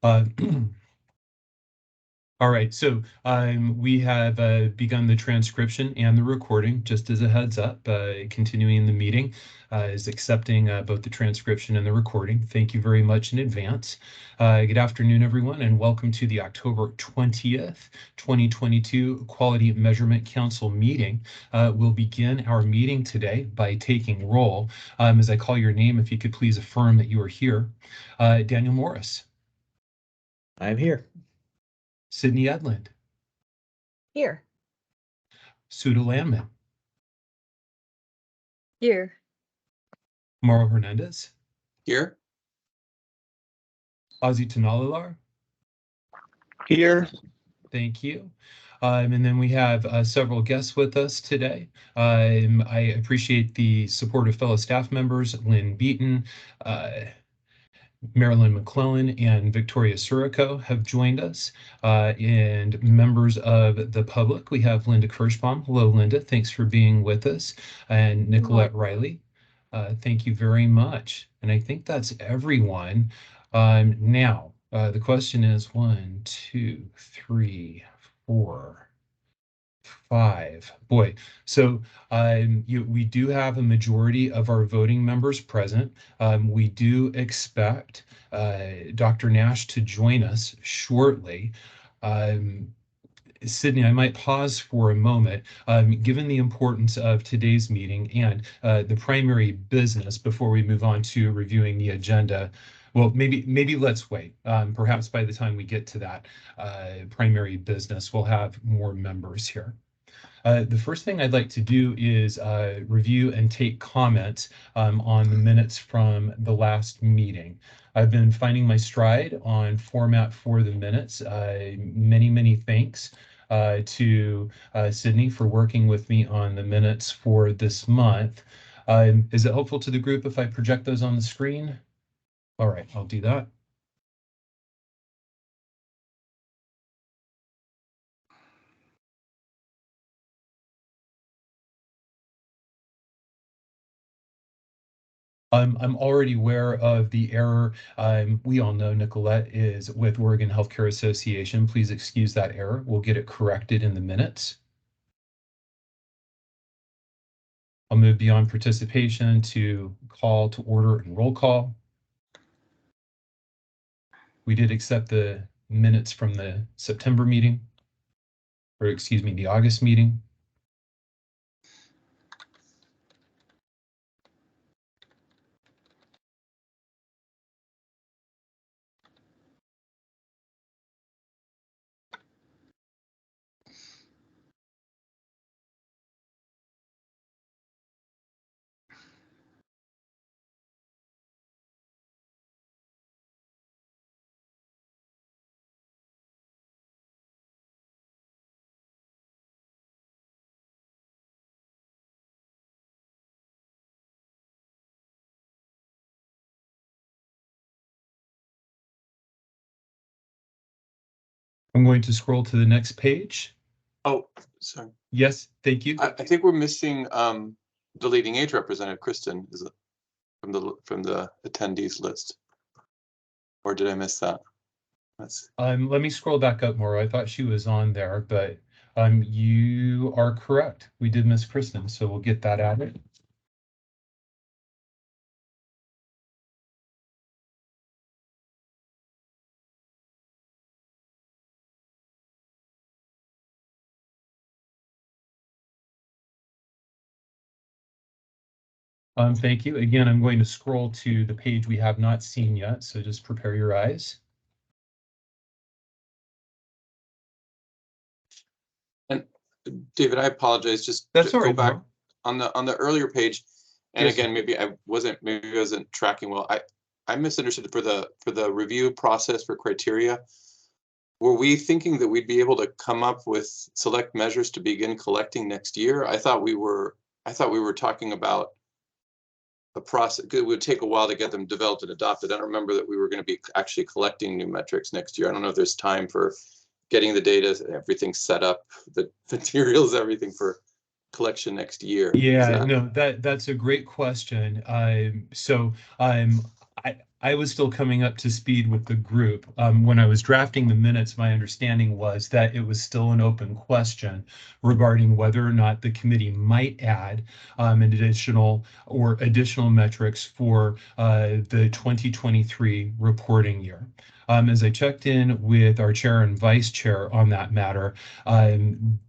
Uh, All right, so we have begun the transcription and the recording. Just as a heads up, continuing the meeting is accepting both the transcription and the recording. Thank you very much in advance. Good afternoon, everyone, and welcome to the October 20th, 2022 Quality Measurement Council meeting. We'll begin our meeting today by taking roll. As I call your name, if you could please affirm that you are here. Daniel Morris. I'm here. Sydney Edland. Here. Suda Landman. Here. Mauro Hernandez. Here. Ozzy Tanalalar. Here. Thank you. And then we have several guests with us today. I appreciate the support of fellow staff members, Lynn Beaton, Marilyn McClellan, and Victoria Surico have joined us, and members of the public. We have Linda Kirschbaum. Hello, Linda. Thanks for being with us. And Nicolette Riley. Thank you very much. And I think that's everyone. Now, the question is 1, 2, 3, 4, 5. Boy, so we do have a majority of our voting members present. We do expect Dr. Nash to join us shortly. Sydney, I might pause for a moment, given the importance of today's meeting and the primary business before we move on to reviewing the agenda. Well, maybe let's wait. Perhaps by the time we get to that primary business, we'll have more members here. The first thing I'd like to do is review and take comments on the minutes from the last meeting. I've been finding my stride on format for the minutes. Many thanks to Sydney for working with me on the minutes for this month. Is it helpful to the group if I project those on the screen? All right, I'll do that. I'm already aware of the error. We all know Nicolette is with Oregon Healthcare Association. Please excuse that error. We'll get it corrected in the minutes. I'll move beyond participation to call to order and roll call. We did accept the minutes from the September meeting, or excuse me, the August meeting. I'm going to scroll to the next page. Oh, sorry. Yes, thank you. I think we're missing the leading age representative, Kristen, is it from the attendees list, or did I miss that? Let me scroll back up more. I thought she was on there, but you are correct. We did miss Kristen, so we'll get that added. Thank you. Again, I'm going to scroll to the page we have not seen yet, so just prepare your eyes. And David, I apologize. Just go back on the earlier page. And yes, again, maybe I wasn't tracking well. I misunderstood for the review process for criteria. Were we thinking that we'd be able to come up with select measures to begin collecting next year? I thought we were talking about a process. It would take a while to get them developed and adopted. I don't remember that we were going to be actually collecting new metrics next year. I don't know if there's time for getting the data, everything set up, the materials, everything for collection next year. Yeah, no, that's a great question. I was still coming up to speed with the group. When I was drafting the minutes, my understanding was that it was still an open question regarding whether or not the committee might add an additional metrics for the 2023 reporting year. As I checked in with our chair and vice chair on that matter,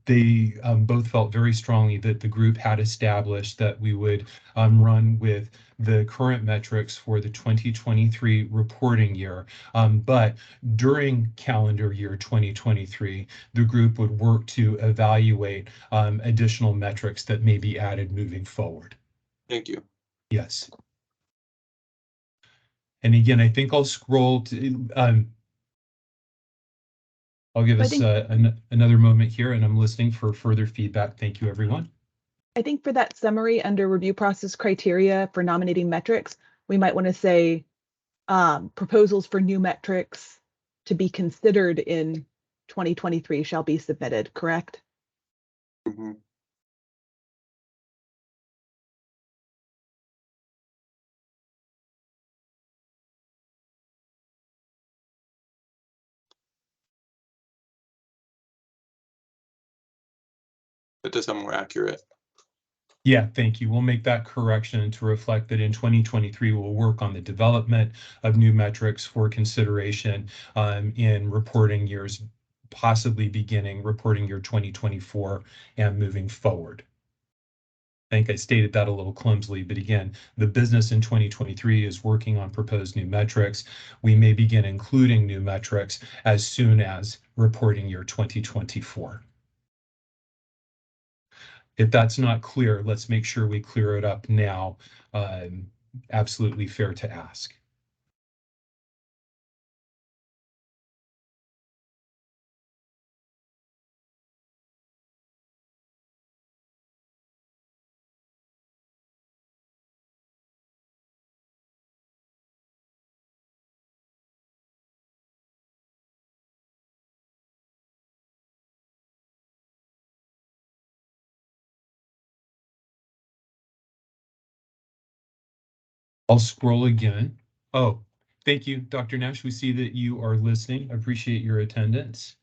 they both felt very strongly that the group had established that we would run with the current metrics for the 2023 reporting year. But during calendar year 2023, the group would work to evaluate additional metrics that may be added moving forward. Thank you. Yes. And again, I think I'll scroll to, I'll give us another moment here, and I'm listening for further feedback. Thank you, everyone. I think for that summary under review process criteria for nominating metrics, we might want to say proposals for new metrics to be considered in 2023 shall be submitted, correct? Mm-hmm. That does sound more accurate. Yeah, thank you. We'll make that correction to reflect that in 2023, we'll work on the development of new metrics for consideration in reporting years, possibly beginning reporting year 2024 and moving forward. I think I stated that a little clumsily, but again, the business in 2023 is working on proposed new metrics. We may begin including new metrics as soon as reporting year 2024. If that's not clear, let's make sure we clear it up now. Absolutely fair to ask. I'll scroll again. Oh, thank you, Dr. Nash. We see that you are listening. I appreciate your attendance.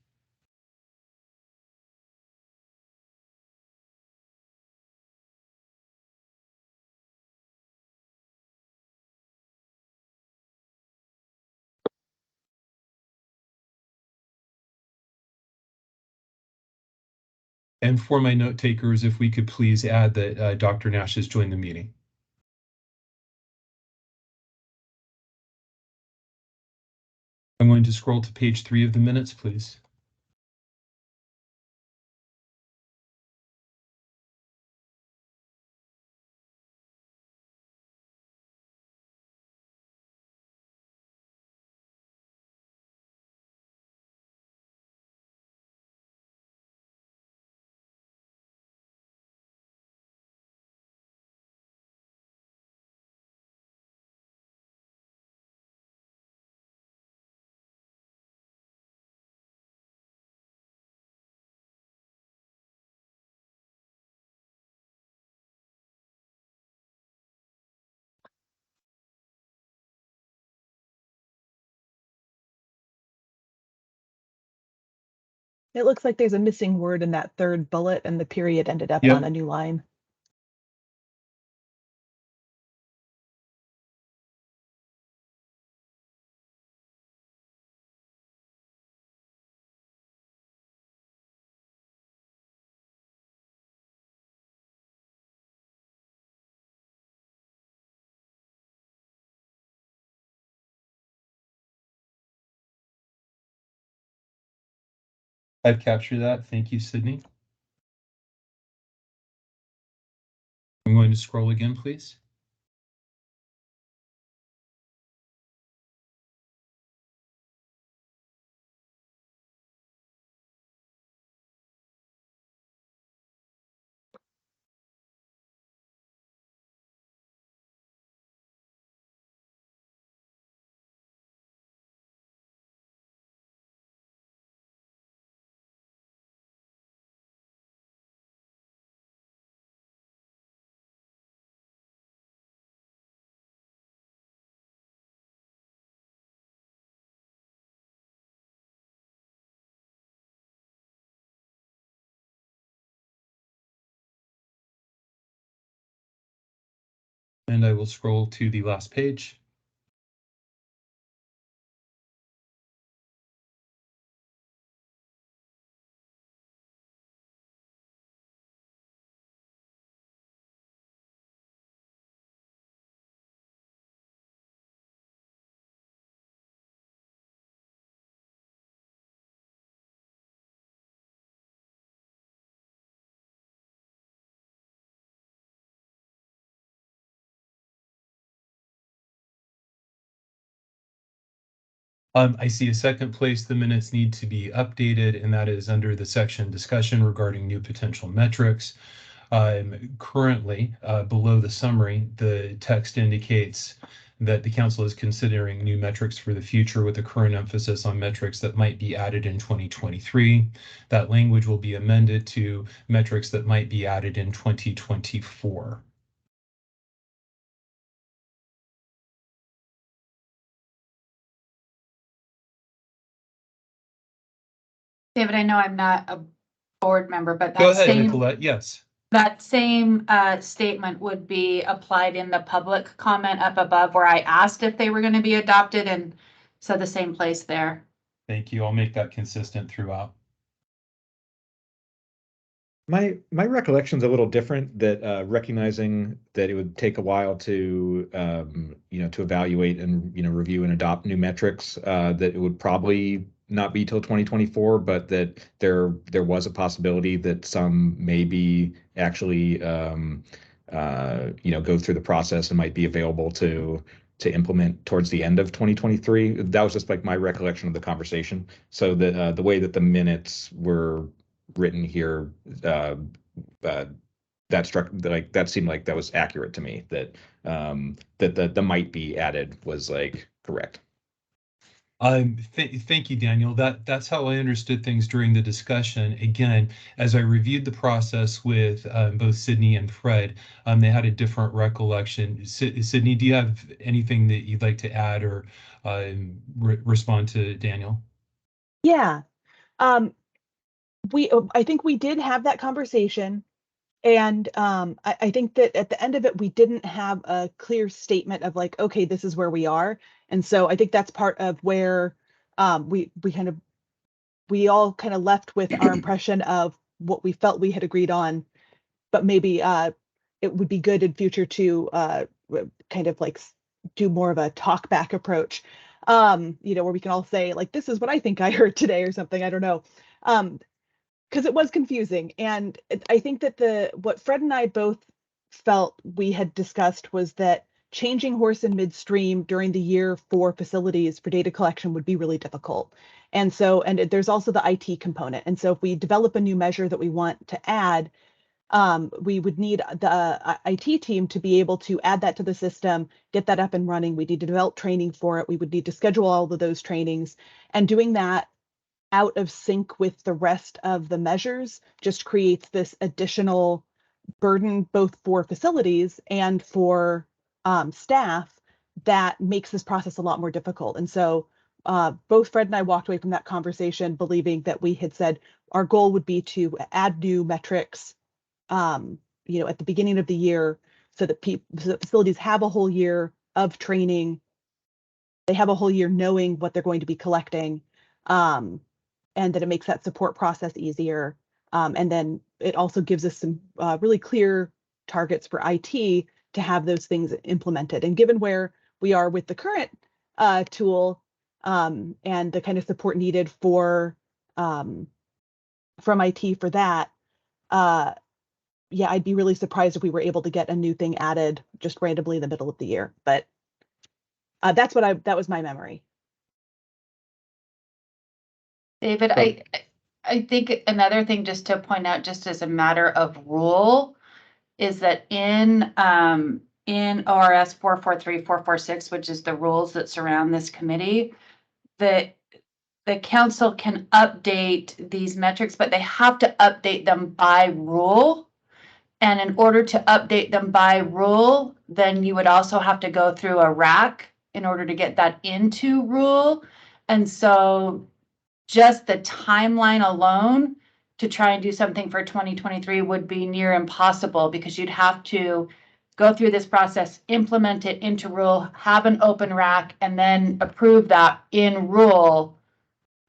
And for my note takers, if we could please add that Dr. Nash has joined the meeting. I'm going to scroll to page 3 of the minutes, please. It looks like there's a missing word in that third bullet and the period ended up Yep. on a new line. I've captured that. Thank you, Sydney. I'm going to scroll again, please. And I will scroll to the last page. I see a second place the minutes need to be updated, and that is under the section discussion regarding new potential metrics. Currently, below the summary, the text indicates that the council is considering new metrics for the future with a current emphasis on metrics that might be added in 2023. That language will be amended to metrics that might be added in 2024. David, I know I'm not a board member, but Go that ahead, same, Nicolette. Yes. that same statement would be applied in the public comment up above where I asked if they were going to be adopted, and so the same place there. Thank you. I'll make that consistent throughout. My recollection's a little different, that recognizing that it would take a while to to evaluate and review and adopt new metrics, that it would probably not be till 2024, but that there was a possibility that some maybe actually go through the process and might be available to implement towards the end of 2023. That was just like my recollection of the conversation. So the way that the minutes were written here, that seemed like that was accurate to me, that the might be added was like correct. Thank you, Daniel. That's how I understood things during the discussion. Again, as I reviewed the process with both Sydney and Fred, they had a different recollection. Sydney, do you have anything that you'd like to add or respond to Daniel? Yeah. I think we did have that conversation, and I think that at the end of it, we didn't have a clear statement of like, okay, this is where we are. And so I think that's part of where we all kind of left with our impression of what we felt we had agreed on, but maybe it would be good in future to kind of like do more of a talk back approach, where we can all say like, this is what I think I heard today or something. I don't know. Because it was confusing. And I think that what Fred and I both felt we had discussed was that changing horse in midstream during the year for facilities for data collection would be really difficult. And so, and there's also the IT component. And so if we develop a new measure that we want to add, we would need the IT team to be able to add that to the system, get that up and running. We need to develop training for it. We would need to schedule all of those trainings, and doing that out of sync with the rest of the measures just creates this additional burden, both for facilities and for staff, that makes this process a lot more difficult. And so both Fred and I walked away from that conversation believing that we had said our goal would be to add new metrics at the beginning of the year, so that facilities have a whole year of training. They have a whole year knowing what they're going to be collecting. And that it makes that support process easier. And then it also gives us some really clear targets for IT to have those things implemented. And given where we are with the current tool and the kind of support needed from IT for that, I'd be really surprised if we were able to get a new thing added just randomly in the middle of the year. But that was my memory. David, I think another thing just to point out, just as a matter of rule, is that in ORS 443446, which is the rules that surround this committee, the council can update these metrics, but they have to update them by rule. And in order to update them by rule, then you would also have to go through a RAC in order to get that into rule. And so just the timeline alone to try and do something for 2023 would be near impossible, because you'd have to go through this process, implement it into rule, have an open rack, and then approve that in rule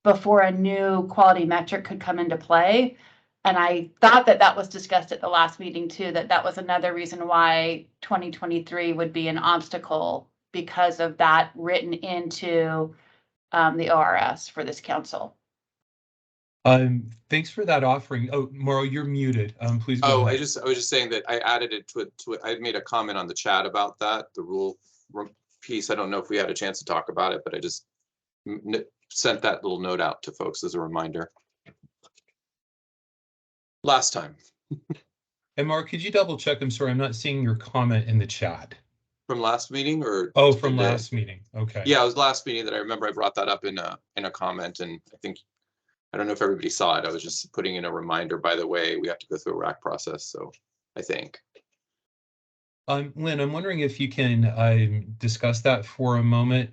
before a new quality metric could come into play. And I thought that that was discussed at the last meeting too, that that was another reason why 2023 would be an obstacle because of that written into the ORS for this council. Thanks for that offering. Oh, Mauro, you're muted. Please go ahead. I was just saying that I added it to I made a comment on the chat about that, the rule piece. I don't know if we had a chance to talk about it, but I just sent that little note out to folks as a reminder. Last time. And Mark, could you double check? I'm sorry, I'm not seeing your comment in the chat. From last meeting or? Oh, from last meeting. Okay. Yeah, it was last meeting that I remember I brought that up in a comment, and I don't know if everybody saw it. I was just putting in a reminder, by the way, we have to go through a rack process. So I think. Lynn, I'm wondering if you can discuss that for a moment.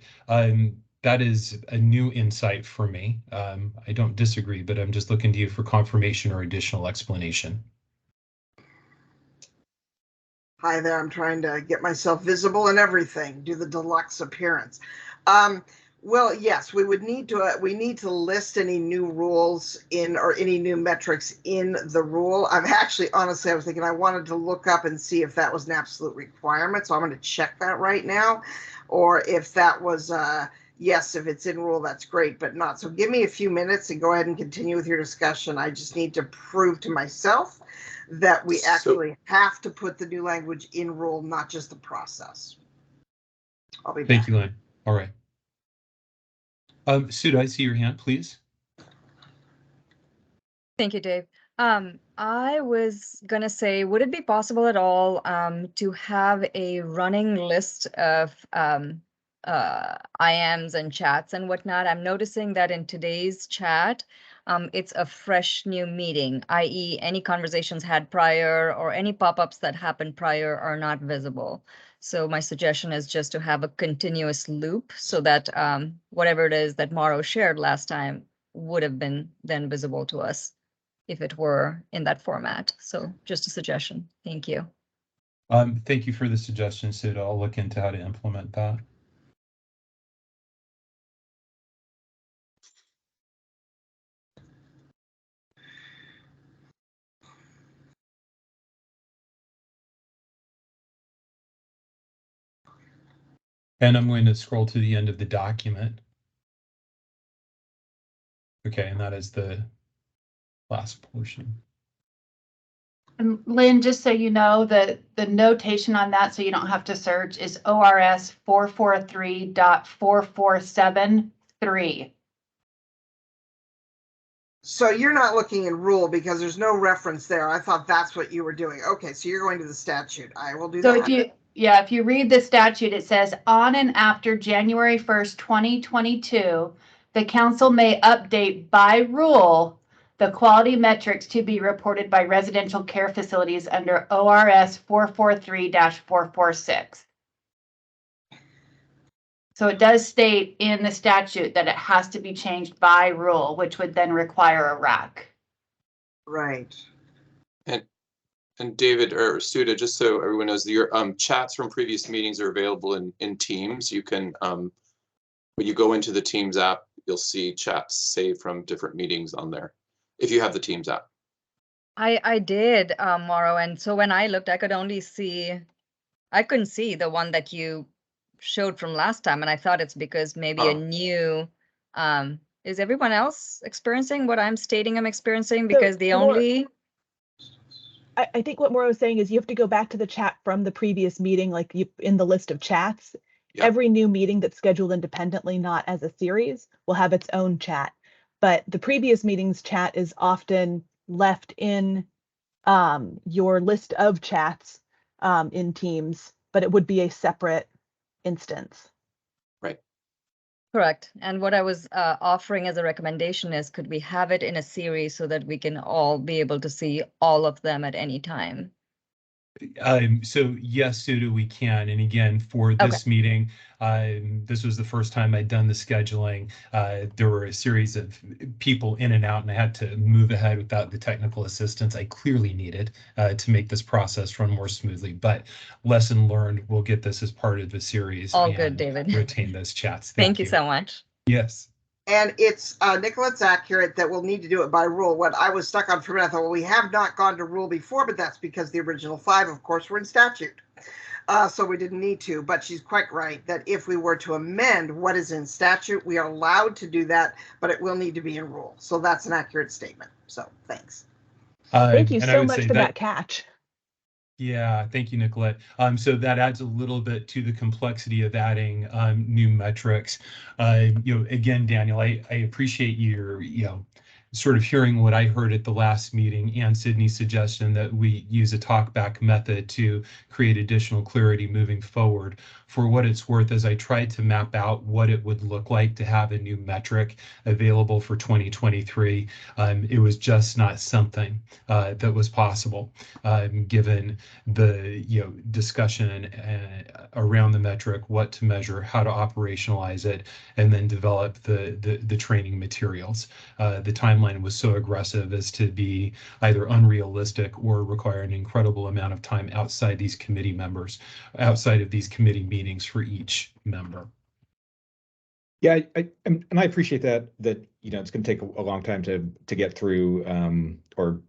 That is a new insight for me. I don't disagree, but I'm just looking to you for confirmation or additional explanation. Hi there, I'm trying to get myself visible and everything, do the deluxe appearance. Well, yes, we need to list any new rules in or any new metrics in the rule. Honestly, I was thinking I wanted to look up and see if that was an absolute requirement. So I'm going to check that right now, or if that was, yes, if it's in rule, that's great, but not. So give me a few minutes and go ahead and continue with your discussion. I just need to prove to myself that we actually have to put the new language in rule, not just the process. I'll be back. Thank you, Lynn. All right. Sue, I see your hand, please. Thank you, Dave. I was going to say, would it be possible at all to have a running list of IMs and chats and whatnot? I'm noticing that in today's chat, it's a fresh new meeting, i.e. any conversations had prior or any pop-ups that happened prior are not visible. So my suggestion is just to have a continuous loop so that whatever it is that Mauro shared last time would have been then visible to us if it were in that format. So just a suggestion. Thank you. Thank you for the suggestion, Sid. I'll look into how to implement that. And I'm going to scroll to the end of the document. Okay, and that is the last portion. And Lynn, just so you know, the notation on that, so you don't have to search, is ORS 443.4473. So you're not looking in rule because there's no reference there. I thought that's what you were doing. Okay, so you're going to the statute. I will do that. So if you read the statute, it says on and after January 1st, 2022, the council may update by rule the quality metrics to be reported by residential care facilities under ORS 443-446. So it does state in the statute that it has to be changed by rule, which would then require a rack. Right. And David or Suda, just so everyone knows, your chats from previous meetings are available in Teams. You can, when you go into the Teams app, you'll see chats saved from different meetings on there, if you have the Teams app. I did, Mauro, and so when I looked, I couldn't see the one that you showed from last time, and I thought it's because maybe a new, is everyone else experiencing what I'm stating I'm experiencing? Because the only... I think what Mauro is saying is you have to go back to the chat from the previous meeting, like in the list of chats. Yep. Every new meeting that's scheduled independently, not as a series, will have its own chat. But the previous meeting's chat is often left in your list of chats in Teams, but it would be a separate instance. Right. Correct. And what I was offering as a recommendation is, could we have it in a series so that we can all be able to see all of them at any time? So yes, Suda, we can. And again, for this meeting, this was the first time I'd done the scheduling. There were a series of people in and out, and I had to move ahead without the technical assistance I clearly needed to make this process run more smoothly. But lesson learned, we'll get this as part of the series. All good, David. Retain those chats. Thank you so much. Yes. And it's, Nicolette's accurate that we'll need to do it by rule. What I was stuck on for a minute, I thought, well, we have not gone to rule before, but that's because the original 5, of course, were in statute. So we didn't need to, but she's quite right that if we were to amend what is in statute, we are allowed to do that, but it will need to be in rule. So that's an accurate statement. So thanks. Thank you so much for that catch. Yeah, thank you, Nicolette. So that adds a little bit to the complexity of adding new metrics. Again, Daniel, I appreciate your, sort of hearing what I heard at the last meeting and Sydney's suggestion that we use a talkback method to create additional clarity moving forward. For what it's worth, as I tried to map out what it would look like to have a new metric available for 2023, it was just not something that was possible, given the discussion around the metric, what to measure, how to operationalize it, and then develop the training materials. The timeline was so aggressive as to be either unrealistic or require an incredible amount of time outside these committee members, outside of these committee meetings for each member. Yeah, and I appreciate that it's going to take a long time to get through, or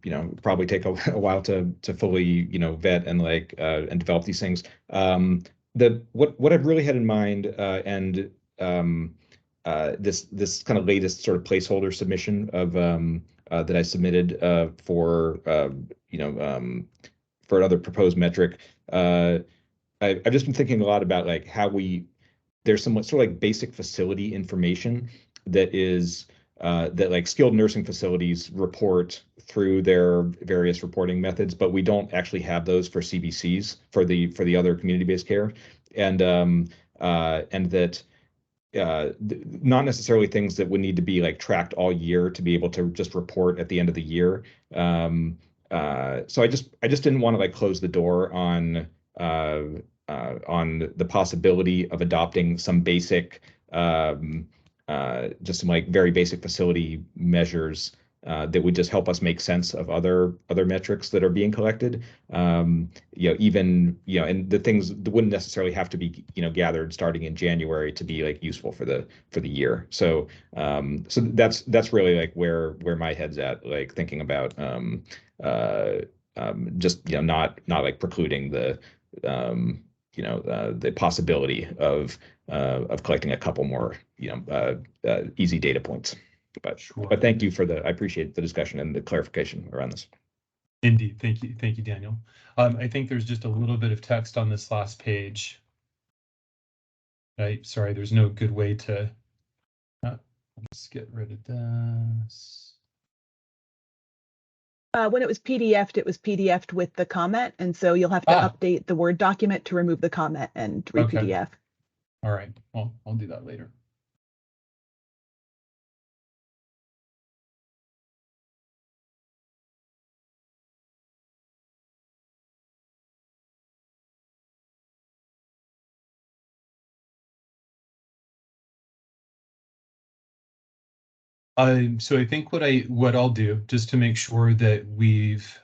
probably take a while to fully vet and and develop these things. What I've really had in mind, and this kind of latest sort of placeholder submission of that I submitted for for another proposed metric. I've just been thinking a lot about how there's some sort of basic facility information that is that skilled nursing facilities report through their various reporting methods, but we don't actually have those for CBCs, for the other community-based care, and that not necessarily things that would need to be tracked all year to be able to just report at the end of the year. So I just didn't want to close the door on the possibility of adopting some basic, just some very basic facility measures that would just help us make sense of other metrics that are being collected. And the things that wouldn't necessarily have to be gathered starting in January to be useful for the year. So so that's really where my head's at, thinking about just not precluding the possibility of collecting a couple more easy data points. But sure. But thank you I appreciate the discussion and the clarification around this. Indeed, thank you, Daniel. I think there's just a little bit of text on this last page. Sorry, there's no good way to. Let's get rid of this. When it was PDF'd with the comment, and so you'll have to update the Word document to remove the comment and re-PDF. Okay. All right, well, I'll do that later. So I think what I'll do, just to make sure that we've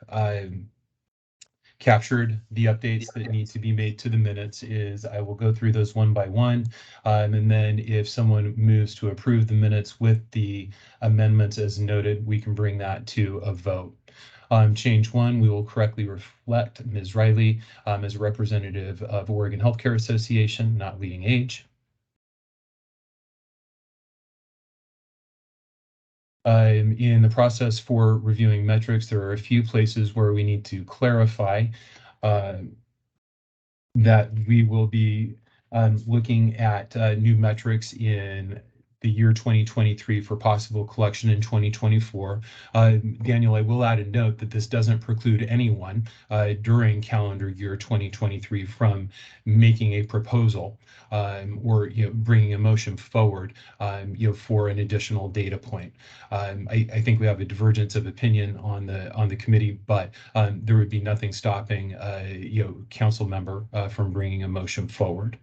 captured the updates that need to be made to the minutes, is I will go through those one by one, and then if someone moves to approve the minutes with the amendments as noted, we can bring that to a vote. Change 1, we will correctly reflect Ms. Riley as a representative of Oregon Healthcare Association, not leading age. In the process for reviewing metrics, there are a few places where we need to clarify that we will be looking at new metrics in the year 2023 for possible collection in 2024. Daniel, I will add a note that this doesn't preclude anyone during calendar year 2023 from making a proposal or bringing a motion forward for an additional data point. I think we have a divergence of opinion on the committee, but there would be nothing stopping council member from bringing a motion forward.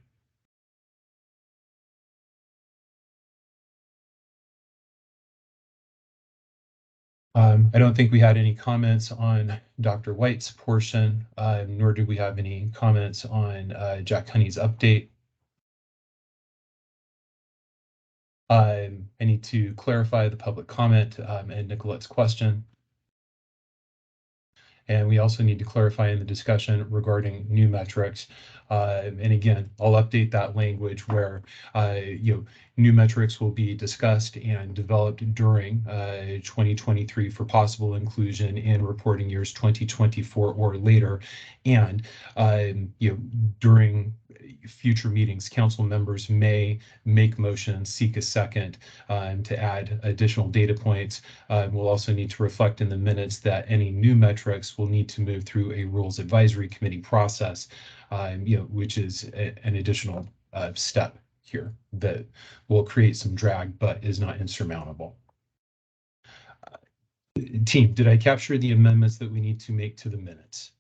I don't think we had any comments on Dr. White's portion, nor did we have any comments on Jack Honey's update. I need to clarify the public comment and Nicolette's question. And we also need to clarify in the discussion regarding new metrics. And again, I'll update that language where new metrics will be discussed and developed during 2023 for possible inclusion in reporting years 2024 or later. And during future meetings, council members may make motions, seek a second to add additional data points. We'll also need to reflect in the minutes that any new metrics will need to move through a rules advisory committee process, which is an additional step here that will create some drag, but is not insurmountable. Team, did I capture the amendments that we need to make to the minutes?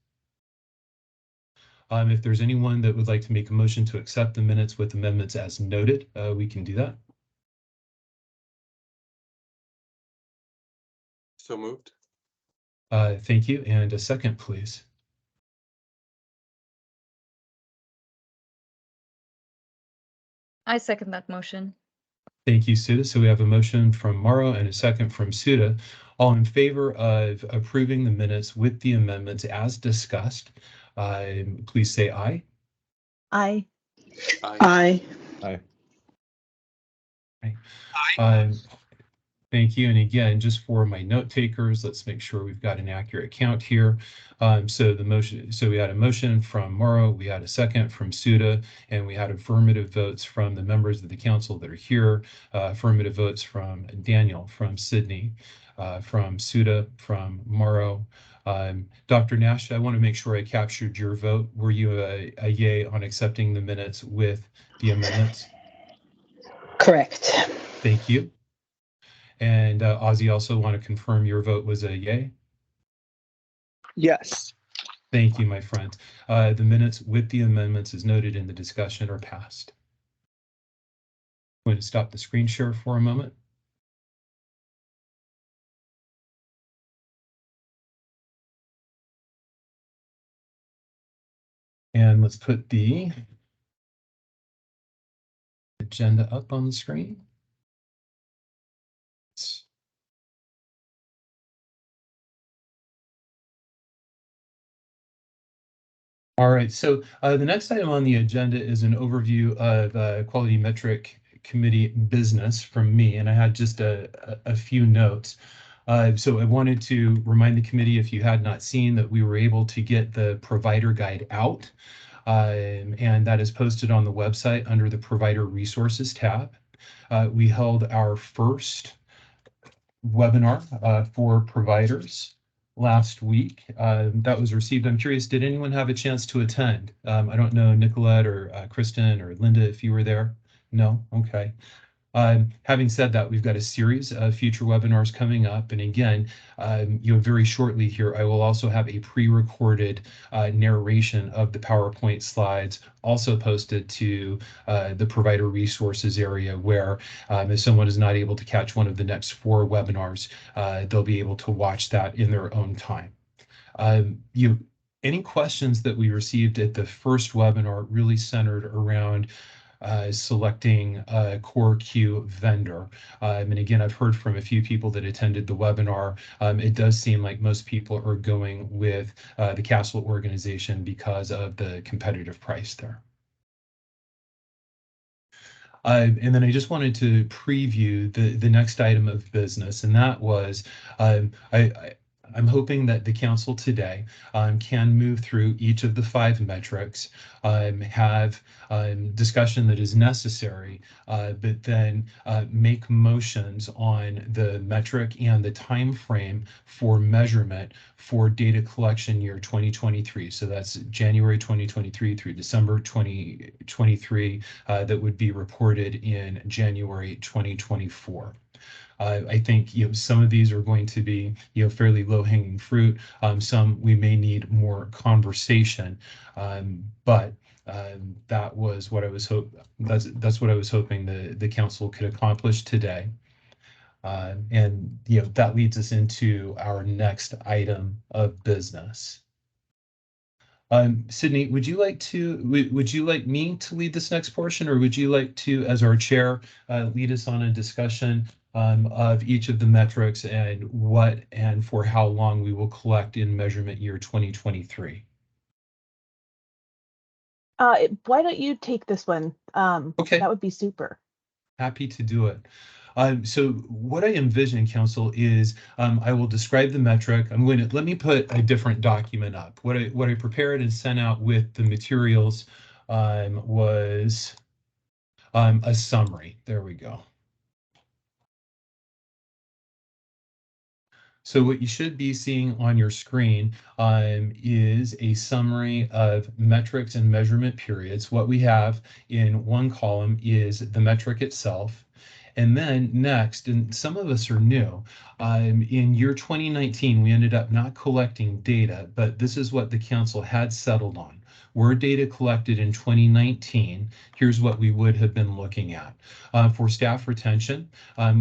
If there's anyone that would like to make a motion to accept the minutes with amendments as noted, we can do that. So moved. Thank you. And a second, please. I second that motion. Thank you, Suda. So we have a motion from Morrow and a second from Suda. All in favor of approving the minutes with the amendments as discussed, please say aye. Aye. Aye. Aye. Aye. Thank you. And again, just for my note takers, let's make sure we've got an accurate count here. So we had a motion from Morrow, we had a second from Suda, and we had affirmative votes from the members of the council that are here, affirmative votes from Daniel, from Sydney, from Suda, from Morrow. Dr. Nash, I want to make sure I captured your vote. Were you a yay on accepting the minutes with the amendments? Correct. Thank you. And Ozzy, also want to confirm your vote was a yay? Yes. Thank you, my friend. The minutes with the amendments as noted in the discussion are passed. I'm going to stop the screen share for a moment. And let's put the agenda up on the screen. All right, so the next item on the agenda is an overview of Quality Metric Committee business from me, and I had just a few notes. So I wanted to remind the committee, if you had not seen, that we were able to get the provider guide out, and that is posted on the website under the Provider Resources tab. We held our first webinar for providers last week. That was received. I'm curious, did anyone have a chance to attend? I don't know, Nicolette or Kristen or Linda, if you were there. No? Okay. Having said that, we've got a series of future webinars coming up. And again, very shortly here, I will also have a pre-recorded narration of the PowerPoint slides also posted to the provider resources area where if someone is not able to catch one of the next 4 webinars, they'll be able to watch that in their own time. Any questions that we received at the first webinar really centered around selecting a core queue vendor. And again, I've heard from a few people that attended the webinar. It does seem like most people are going with the Castle organization because of the competitive price there. And then I just wanted to preview the next item of business, and that was I'm hoping that the council today can move through each of the 5 metrics, have discussion that is necessary, but then make motions on the metric and the time frame for measurement for data collection year 2023. So that's January 2023 through December 2023, that would be reported in January 2024. I think some of these are going to be fairly low-hanging fruit. Some we may need more conversation, but that was what I was that's what I was hoping the council could accomplish today. And that leads us into our next item of business. Sydney, would you like me to lead this next portion, or would you like to, as our chair, lead us on a discussion of each of the metrics and what and for how long we will collect in measurement year 2023? Why don't you take this one? Okay. That would be super. Happy to do it. So what I envision, Council, is I will describe the metric. Let me put a different document up. What I prepared and sent out with the materials was a summary. There we go. So what you should be seeing on your screen is a summary of metrics and measurement periods. What we have in one column is the metric itself. And then next, and some of us are new, in year 2019, we ended up not collecting data, but this is what the council had settled on. Were data collected in 2019, here's what we would have been looking at. For staff retention,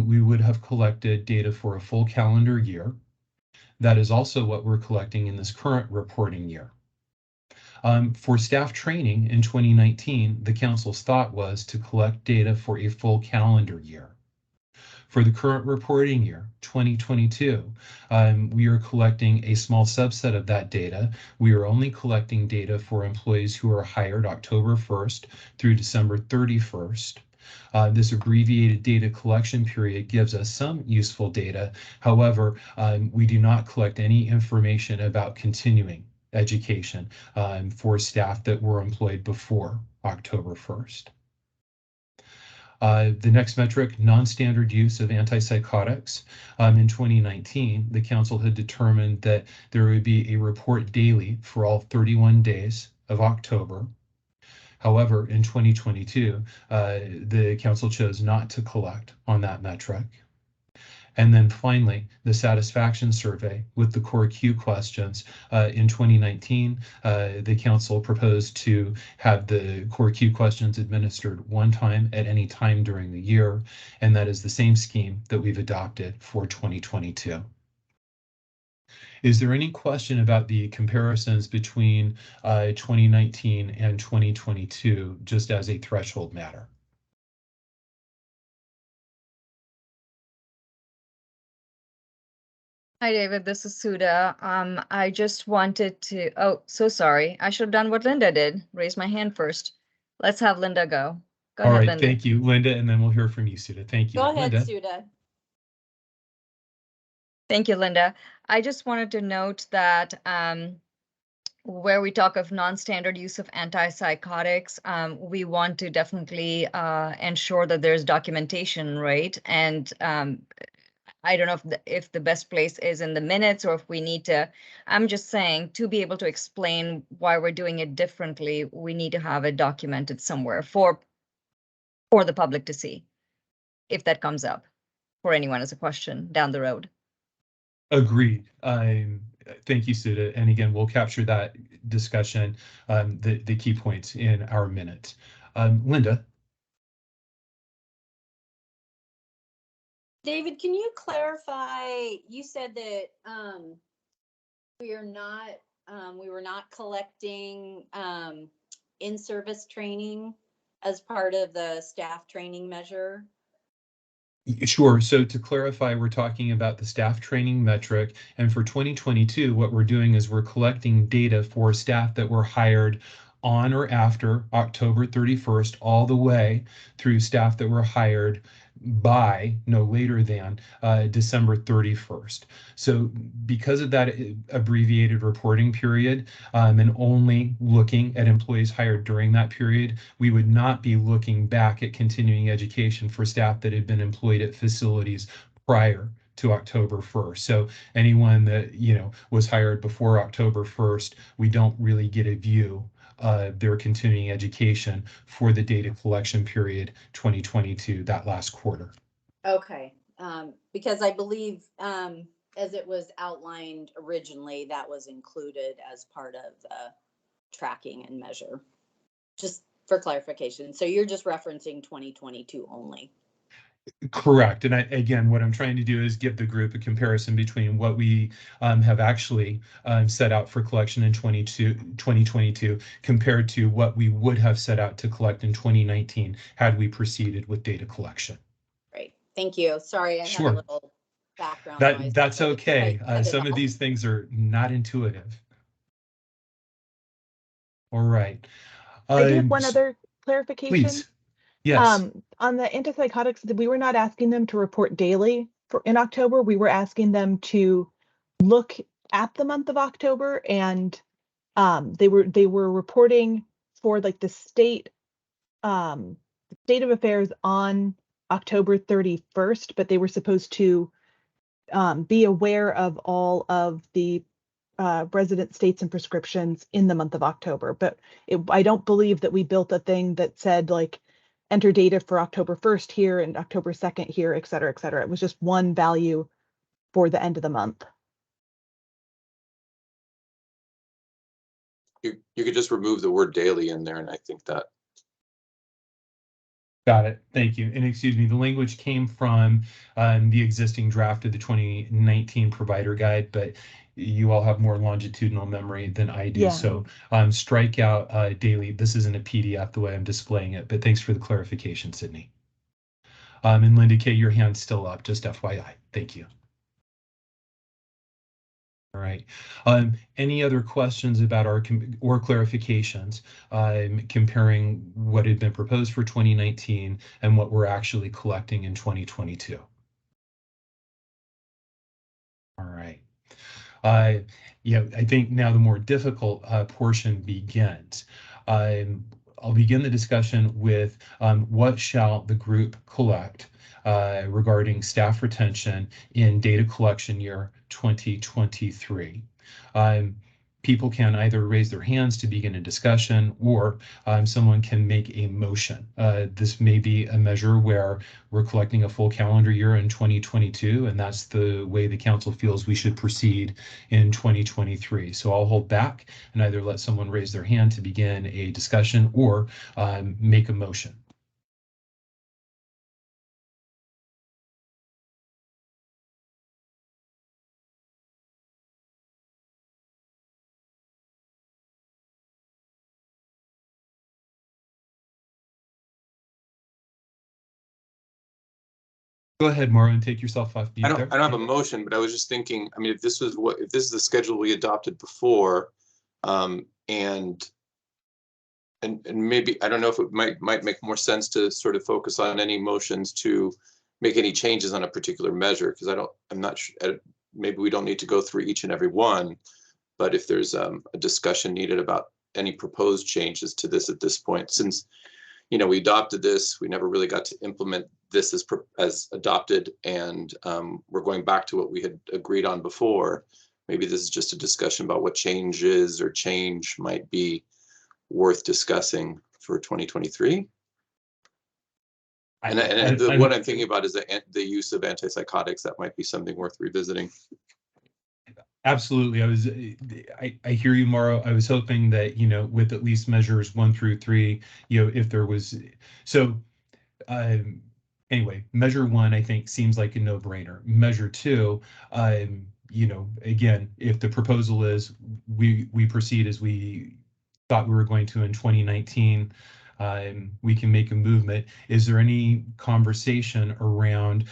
we would have collected data for a full calendar year. That is also what we're collecting in this current reporting year. For staff training in 2019, the council's thought was to collect data for a full calendar year. For the current reporting year, 2022, we are collecting a small subset of that data. We are only collecting data for employees who are hired October 1st through December 31st. This abbreviated data collection period gives us some useful data. However, we do not collect any information about continuing education for staff that were employed before October 1st. The next metric, non-standard use of antipsychotics. In 2019, the council had determined that there would be a report daily for all 31 days of October. However, in 2022, the council chose not to collect on that metric. And then finally, the satisfaction survey with the core Q questions. In 2019, the council proposed to have the core Q questions administered one time at any time during the year, and that is the same scheme that we've adopted for 2022. Is there any question about the comparisons between 2019 and 2022, just as a threshold matter? Hi, David. This is Sudha. I just wanted to, oh, so sorry. I should have done what Linda did. Raise my hand first. Let's have Linda go. Go ahead, Linda. Thank you, Linda, and then we'll hear from you, Sudha. Thank you. Go ahead, Linda. Sudha. Thank you, Linda. I just wanted to note that where we talk of non-standard use of antipsychotics, we want to definitely ensure that there's documentation, right? And I don't know if the best place is in the minutes or if we need to, I'm just saying, to be able to explain why we're doing it differently, we need to have it documented somewhere for the public to see, if that comes up for anyone as a question down the road. Agreed. Thank you, Sudha. And again, we'll capture that discussion, the key points in our minute. Linda. David, can you clarify? You said that we were not collecting in-service training as part of the staff training measure. Sure. So to clarify, we're talking about the staff training metric. And for 2022, what we're doing is we're collecting data for staff that were hired on or after October 31st, all the way through staff that were hired by no later than December 31st. So because of that abbreviated reporting period, and only looking at employees hired during that period, we would not be looking back at continuing education for staff that had been employed at facilities prior to October 1st. So anyone that, was hired before October 1st, we don't really get a view their continuing education for the data collection period 2022, that last quarter. Okay, because I believe, as it was outlined originally, that was included as part of the tracking and measure. Just for clarification, so you're just referencing 2022 only. Correct. And again, what I'm trying to do is give the group a comparison between what we have actually set out for collection in 2022 compared to what we would have set out to collect in 2019 had we proceeded with data collection. Great. Thank you. Sorry, I had a little background noise. That's okay. Some of these things are not intuitive. All right. I do have one other clarification. Please. Yes. On the antipsychotics, we were not asking them to report daily in October. We were asking them to look at the month of October, and they were reporting for like the state of affairs on October 31st, but they were supposed to be aware of all of the resident states and prescriptions in the month of October. But I don't believe that we built a thing that said like enter data for October 1st here and October 2nd here, et cetera, et cetera. It was just one value for the end of the month. You could just remove the word daily in there, and I think that. Got it. Thank you. And excuse me, the language came from the existing draft of the 2019 provider guide, but you all have more longitudinal memory than I do. Yeah. So strike out daily. This isn't a PDF the way I'm displaying it, but thanks for the clarification, Sydney. And Linda K, your hand's still up, just FYI. Thank you. All right. Any other questions about or clarifications comparing what had been proposed for 2019 and what we're actually collecting in 2022? All right. I think now the more difficult portion begins. I'll begin the discussion with what shall the group collect regarding staff retention in data collection year 2023. People can either raise their hands to begin a discussion, or someone can make a motion. This may be a measure where we're collecting a full calendar year in 2022, and that's the way the council feels we should proceed in 2023. So I'll hold back and either let someone raise their hand to begin a discussion or make a motion. Go ahead, Mauro, and take yourself off mute. I don't have a motion, but I was just thinking, I mean, if this is the schedule we adopted before, and maybe, I don't know if it might make more sense to sort of focus on any motions to make any changes on a particular measure, because I'm not sure, maybe we don't need to go through each and every one, but if there's a discussion needed about any proposed changes to this at this point, since we adopted this, we never really got to implement this as adopted, and we're going back to what we had agreed on before. Maybe this is just a discussion about what changes or change might be worth discussing for 2023. What I'm thinking about is the use of antipsychotics. That might be something worth revisiting. Absolutely. I hear you, Mauro. I was hoping that, with at least measures 1 through 3, if there was, so anyway, measure 1, I think seems like a no-brainer. Measure 2, again, if the proposal is we proceed as we thought we were going to in 2019, we can make a movement. Is there any conversation around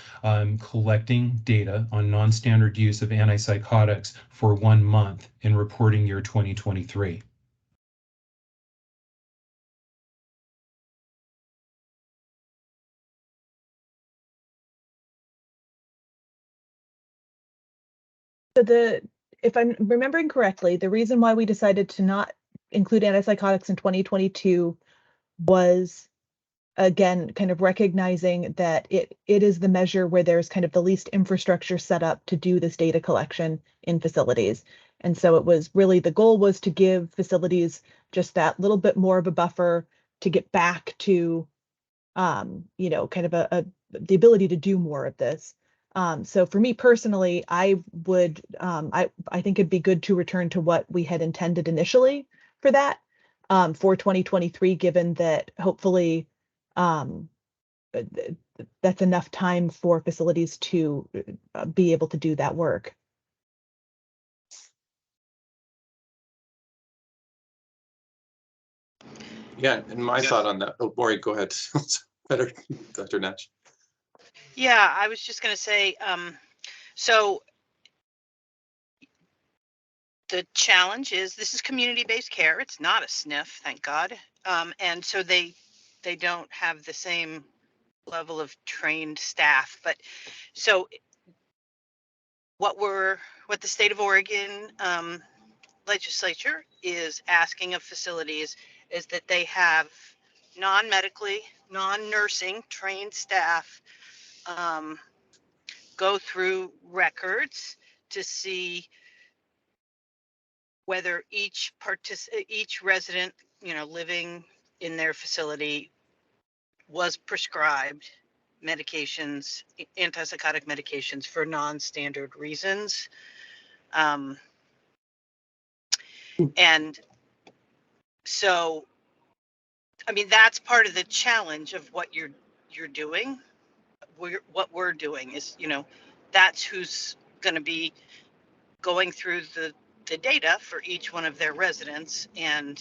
collecting data on non-standard use of antipsychotics for 1 month in reporting year 2023? So if I'm remembering correctly, the reason why we decided to not include antipsychotics in 2022 was, again, kind of recognizing that it is the measure where there's kind of the least infrastructure set up to do this data collection in facilities. And so it was really, the goal was to give facilities just that little bit more of a buffer to get back to, kind of the ability to do more of this. So for me personally, I would, I think it'd be good to return to what we had intended initially for that, for 2023, given that hopefully that's enough time for facilities to be able to do that work. Yeah, and my thought on that. Oh, Maury, go ahead. Better, Dr. Nash. Yeah, I was just going to say, so the challenge is this is community-based care. It's not a SNF, thank God. And so they don't have the same level of trained staff. But so what the state of Oregon legislature is asking of facilities is that they have non-medically, non-nursing trained staff go through records to see whether each resident, living in their facility was prescribed medications, antipsychotic medications for non-standard reasons. And so, I mean, that's part of the challenge of what you're doing. What we're doing is, that's who's going to be going through the data for each one of their residents. And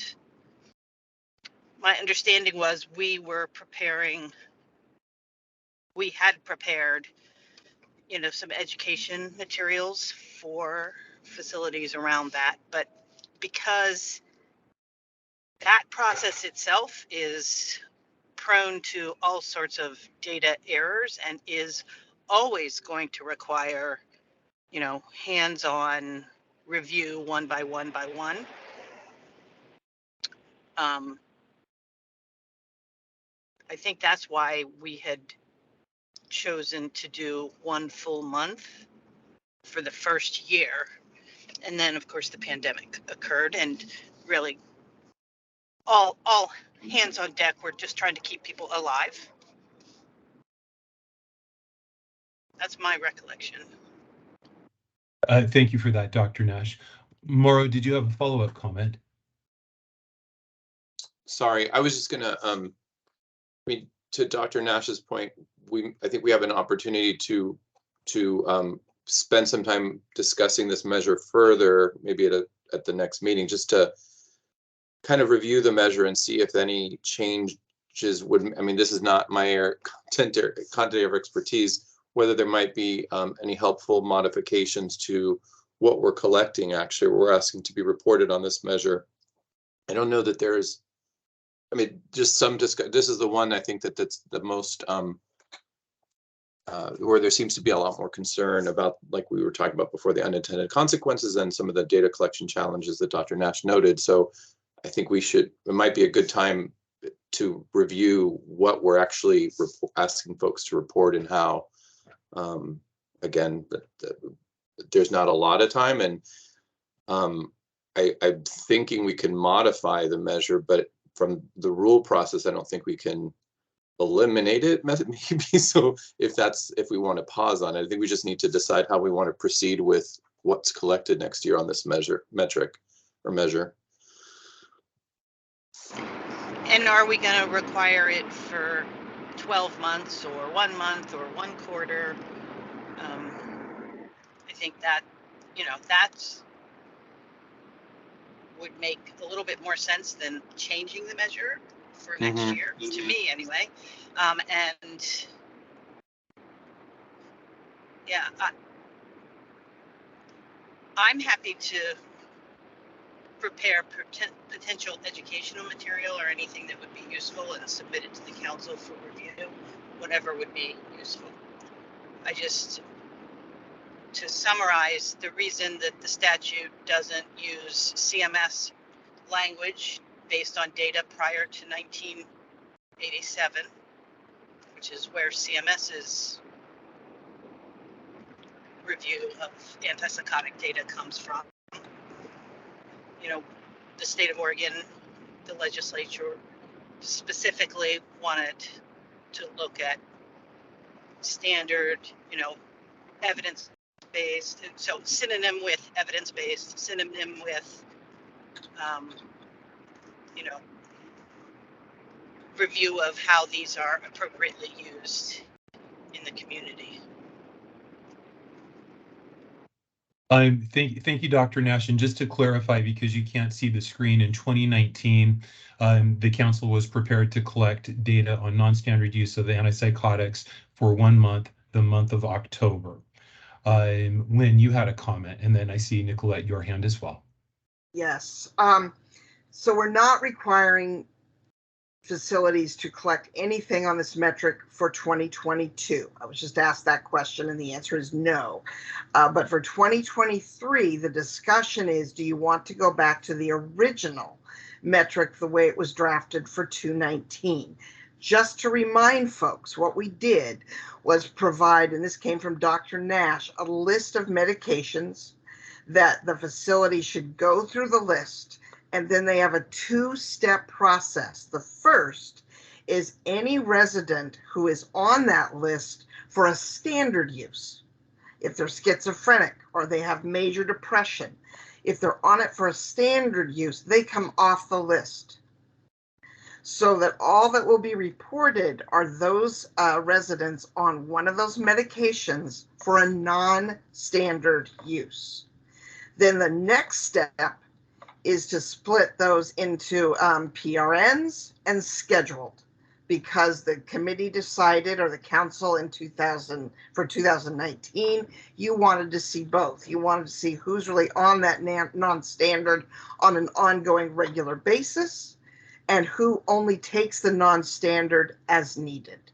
my understanding was we had prepared, some education materials for facilities around that. But because that process itself is prone to all sorts of data errors and is always going to require, hands-on review one by one by one. I think that's why we had chosen to do one full month for the first year. And then, of course, the pandemic occurred, and really all hands on deck. We're just trying to keep people alive. That's my recollection. Thank you for that, Dr. Nash. Mauro, did you have a follow-up comment? Sorry, I was just gonna, I mean, to Dr. Nash's point, I think we have an opportunity to spend some time discussing this measure further, maybe at the next meeting, just to kind of review the measure and see if any changes would, I mean, this is not my content of expertise, whether there might be any helpful modifications to what we're collecting. Actually, we're asking to be reported on this measure. I don't know that there's, I mean, just some discussion. This is the one I think that's the most where there seems to be a lot more concern about, like we were talking about before, the unintended consequences and some of the data collection challenges that Dr. Nash noted. So I think it might be a good time to review what we're actually asking folks to report and how. Again, there's not a lot of time, and I'm thinking we can modify the measure, but from the rule process, I don't think we can eliminate it maybe. So if we want to pause on it, I think we just need to decide how we want to proceed with what's collected next year on this measure. And are we going to require it for 12 months or 1 month or 1 quarter? I think that, that's would make a little bit more sense than changing the measure for next year, to me anyway. And yeah, I'm happy to prepare potential educational material or anything that would be useful and submit it to the council for review, whatever would be useful. I just, to summarize the reason that the statute doesn't use CMS language based on data prior to 1987, which is where CMS's review of antipsychotic data comes from. You know, the state of Oregon, the legislature specifically wanted to look at standard, you know, evidence-based, so synonym with evidence-based, synonym with, you know, review of how these are appropriately used in the community. Thank you, Dr. Nash. And just to clarify, because you can't see the screen, in 2019, the council was prepared to collect data on non-standard use of the antipsychotics for 1 month, the month of October. Lynn, you had a comment, and then I see Nicolette, your hand as well. Yes. So we're not requiring facilities to collect anything on this metric for 2022. I was just asked that question and the answer is no. But for 2023, the discussion is, do you want to go back to the original metric the way it was drafted for 2019? Just to remind folks, what we did was provide, and this came from Dr. Nash, a list of medications that the facility should go through the list, and then they have a 2-step process. The first is any resident who is on that list for a standard use. If they're schizophrenic or they have major depression, if they're on it for a standard use, they come off the list. So that all that will be reported are those residents on one of those medications for a non-standard use. Then the next step is to split those into PRNs and scheduled, because the committee decided, or the council in 2019, you wanted to see both. You wanted to see who's really on that non-standard on an ongoing regular basis and who only takes the non-standard as needed.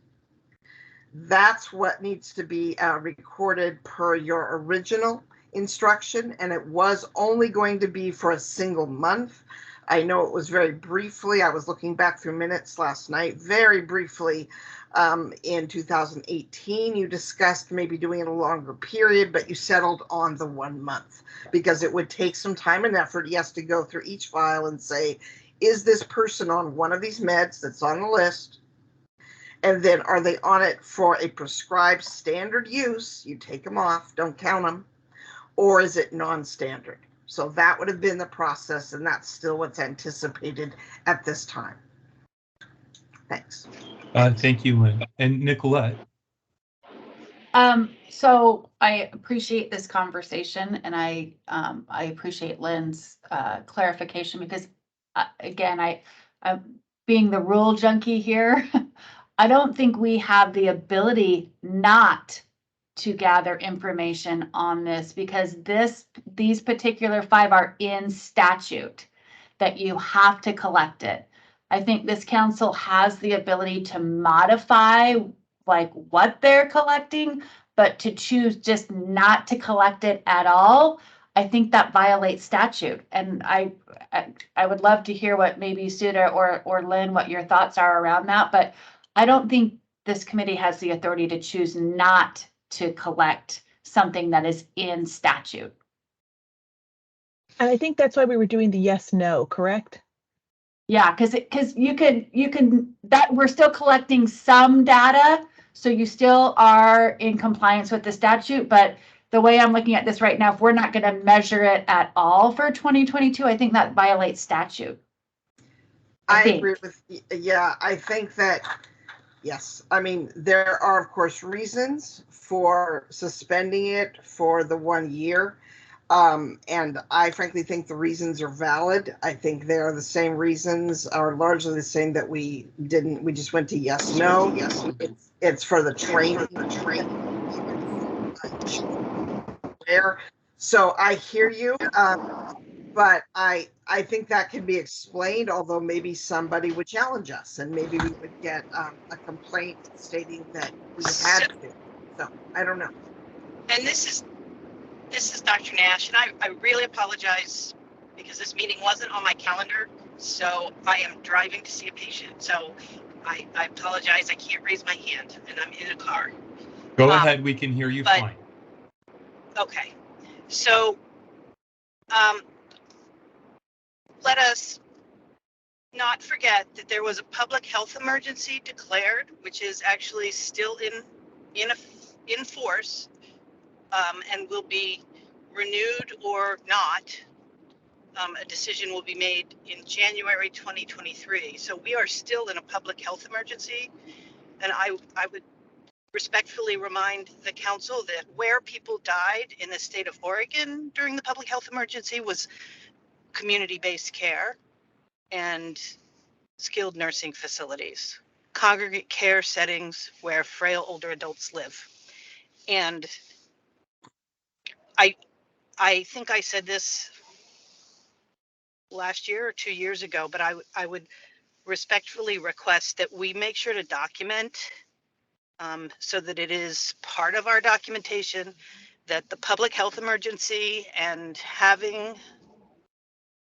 That's what needs to be recorded per your original instruction, and it was only going to be for a single month. I know it was very briefly, I was looking back through minutes last night, very briefly in 2018, you discussed maybe doing it a longer period, but you settled on the 1 month because it would take some time and effort, yes, to go through each file and say, is this person on one of these meds that's on the list? And then are they on it for a prescribed standard use? You take them off, don't count them. Or is it non-standard? So that would have been the process, and that's still what's anticipated at this time. Thanks. Thank you, Lynn. And Nicolette. So I appreciate this conversation, and I appreciate Lynn's clarification, because again, I'm being the rule junkie here. I don't think we have the ability not to gather information on this, because these particular 5 are in statute that you have to collect it. I think this council has the ability to modify like what they're collecting, but to choose just not to collect it at all, I think that violates statute. And I would love to hear what maybe Sudha or Lynn, what your thoughts are around that, but I don't think this committee has the authority to choose not to collect something that is in statute. And I think that's why we were doing the yes, no, correct? Yeah, because you can that we're still collecting some data, so you still are in compliance with the statute. But the way I'm looking at this right now, if we're not going to measure it at all for 2022, I think that violates statute. I agree with, yeah, I think that, yes. I mean, there are, of course, reasons for suspending it for the 1 year. And I frankly think the reasons are valid. I think they are the same reasons, are largely the same that we just went to yes, no. Yes, it's for the training. So I hear you. But I think that can be explained, although maybe somebody would challenge us and maybe we would get a complaint stating that we had to. So I don't know. And this this is Dr. Nash, and I really apologize because this meeting wasn't on my calendar. So I am driving to see a patient. So I apologize. I can't raise my hand and I'm in a car. Go ahead. We can hear you fine. Okay. So let us not forget that there was a public health emergency declared, which is actually still in force, and will be renewed or not. A decision will be made in January 2023. So we are still in a public health emergency. And I would respectfully remind the council that where people died in the state of Oregon during the public health emergency was community-based care and skilled nursing facilities, congregate care settings where frail older adults live. And I think I said this last year or 2 years ago, but I would respectfully request that we make sure to document so that it is part of our documentation that the public health emergency and having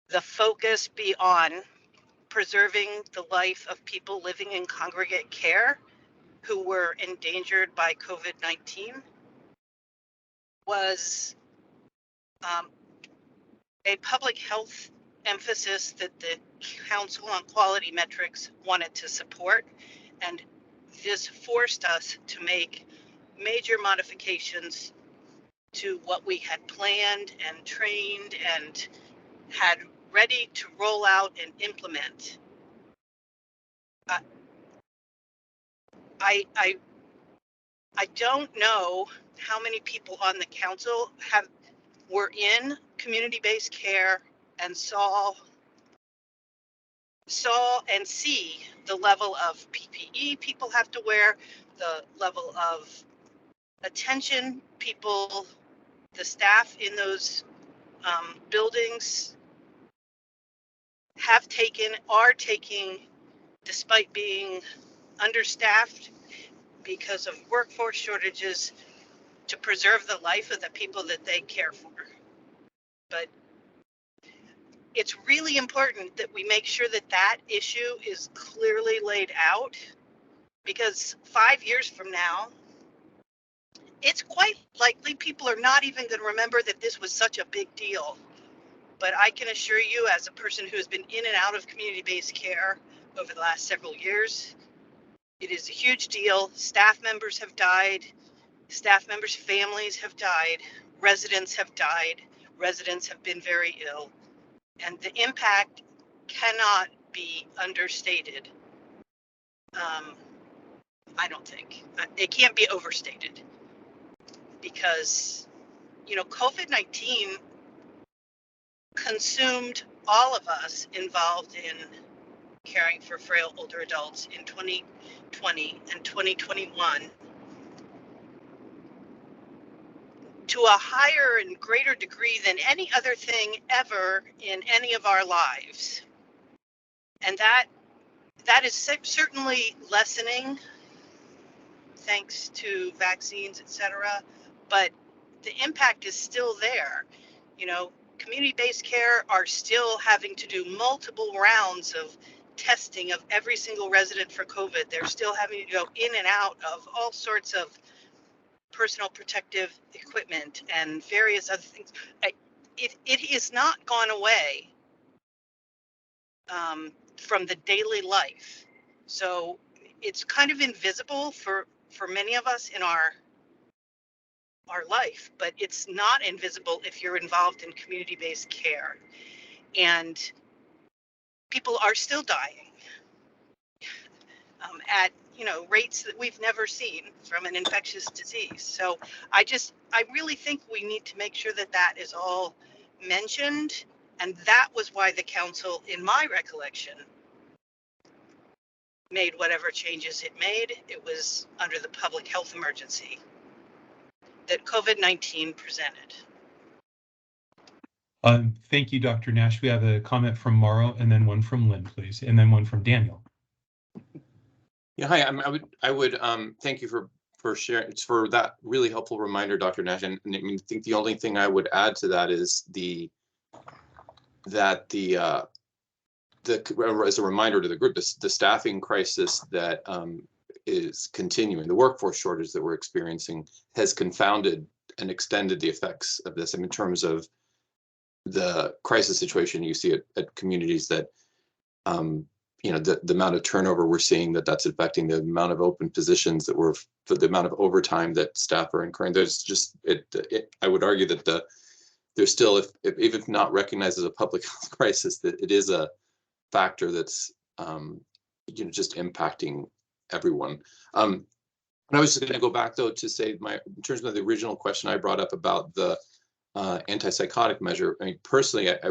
the focus be on preserving the life of people living in congregate care who were endangered by COVID-19 was a public health emphasis that the Council on Quality Metrics wanted to support, and this forced us to make major modifications to what we had planned and trained and had ready to roll out and implement. I don't know how many people on the council were in community-based care and saw and see the level of PPE people have to wear, the level of attention people, the staff in those buildings are taking, despite being understaffed because of workforce shortages, to preserve the life of the people that they care for. But it's really important that we make sure that that issue is clearly laid out, because 5 years from now, it's quite likely people are not even going to remember that this was such a big deal. But I can assure you, as a person who has been in and out of community-based care over the last several years, it is a huge deal. Staff members have died. Staff members' families have died. Residents have died. Residents have been very ill. And the impact cannot be understated. I don't think. It can't be overstated. Because, COVID-19 consumed all of us involved in caring for frail older adults in 2020 and 2021 to a higher and greater degree than any other thing ever in any of our lives. And that is certainly lessening thanks to vaccines, etc. But the impact is still there. Community-based care are still having to do multiple rounds of testing of every single resident for COVID. They're still having to go in and out of all sorts of personal protective equipment and various other things. It has not gone away from the daily life. So it's kind of invisible for many of us in our life, but it's not invisible if you're involved in community-based care. And people are still dying at rates that we've never seen from an infectious disease. So I really think we need to make sure that that is all mentioned. And that was why the council, in my recollection, made whatever changes it made. It was under the public health emergency that COVID-19 presented. Thank you, Dr. Nash. We have a comment from Mauro, and then one from Lynn, please, and then one from Daniel. Yeah, hi. I would thank you sharing, for that really helpful reminder, Dr. Nash. And I mean, I think the only thing I would add to that is as a reminder to the group, the staffing crisis that is continuing, the workforce shortage that we're experiencing has confounded and extended the effects of this. I mean, in terms of the crisis situation you see at communities that, you know, the amount of turnover we're seeing, that's affecting the amount of open positions the amount of overtime that staff are incurring. There's just, I would argue that there's still, even if not recognized as a public health crisis, that it is a factor that's, you know, just impacting everyone. And I was just going to go back though to say, in terms of the original question I brought up about the antipsychotic measure, I mean, personally, I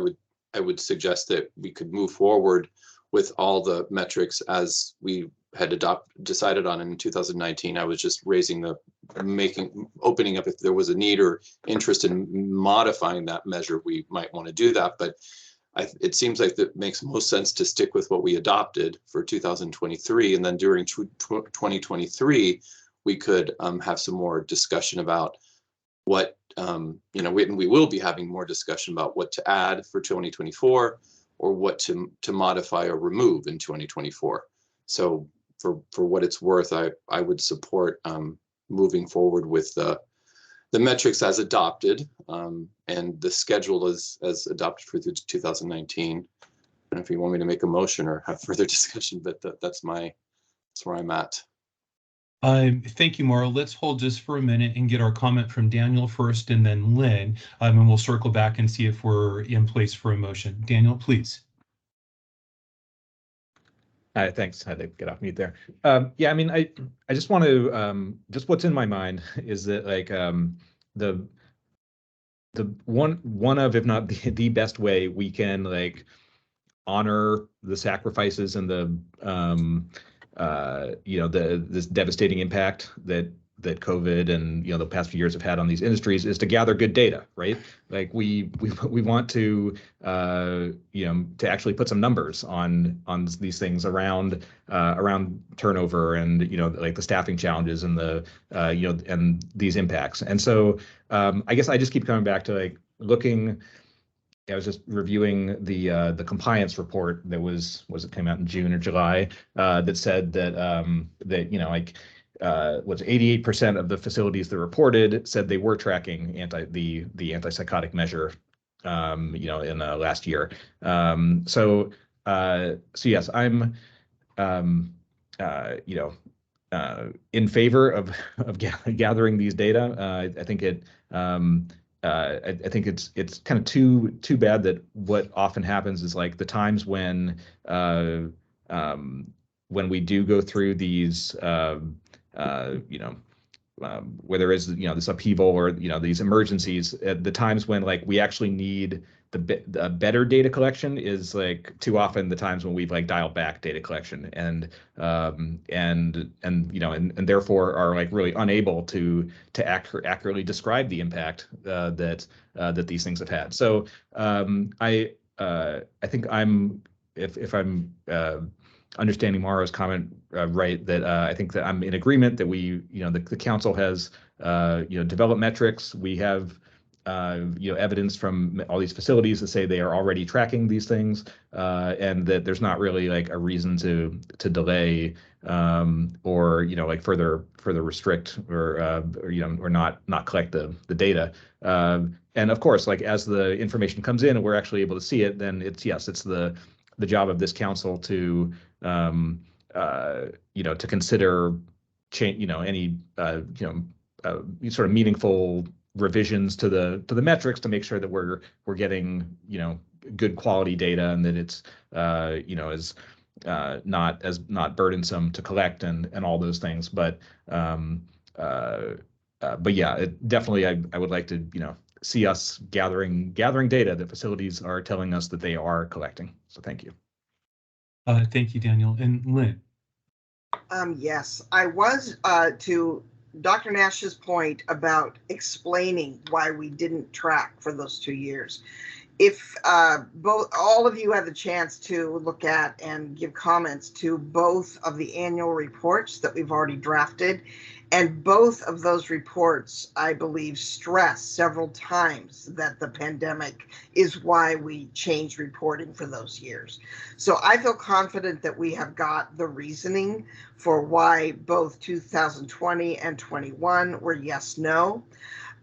would suggest that we could move forward with all the metrics as we had decided on in 2019. I was just opening up if there was a need or interest in modifying that measure, we might want to do that. But it seems like it makes most sense to stick with what we adopted for 2023. And then during 2023, we could have some more discussion about what, you know, we will be having more discussion about what to add for 2024 or what to modify or remove in 2024. So for what it's worth, I would support moving forward with the metrics as adopted, and the schedule as adopted for 2019. I don't know if you want me to make a motion or have further discussion, but that's where I'm at. Thank you, Maura. Let's hold just for a minute and get our comment from Daniel first and then Lynn, and we'll circle back and see if we're in place for a motion. Daniel, please. Thanks. I had to get off mute there. Yeah, I mean, I just want to, just what's in my mind is that like the one of, if not the best way we can like honor the sacrifices and the you know, this devastating impact that COVID and, you know, the past few years have had on these industries is to gather good data, right? Like we want to you know, to actually put some numbers on these things around turnover and, you know, like the staffing challenges and the you know, and these impacts. And so I guess I just keep coming back to like looking. I was just reviewing the compliance report that it came out in June or July that said that that, you know, like was 88% of the facilities that reported said they were tracking the antipsychotic measure, you know, in last year. So yes, I'm you know, in favor of gathering these data. I think it. I think it's kind of too bad that what often happens is like the times when we do go through these you know, where there is, you know, this upheaval or, you know, these emergencies, at the times when like we actually need the better data collection is like too often the times when we've like dialed back data collection and you know, and therefore are like really unable to accurately describe the impact that these things have had. So I think if I'm understanding Maura's comment right, that I think that I'm in agreement that we, you know, the council has you know, developed metrics. We have you know, evidence from all these facilities that say they are already tracking these things, and that there's not really like a reason to delay or, you know, like further restrict or you know, or not collect the data. And of course, like as the information comes in and we're actually able to see it, then it's the job of this council to you know, to consider change, you know, any you know, sort of meaningful revisions to the metrics to make sure that we're getting, you know, good quality data and that it's you know, is not burdensome to collect and all those things. But yeah, definitely I would like to, you know, see us gathering data that facilities are telling us that they are collecting. So thank you. Thank you, Daniel. And Lynn. Yes, I was to Dr. Nash's point about explaining why we didn't track for those 2 years. If all of you had the chance to look at and give comments to both of the annual reports that we've already drafted, And both of those reports, I believe, stress several times that the pandemic is why we changed reporting for those years. So I feel confident that we have got the reasoning for why both 2020 and 21 were yes, no.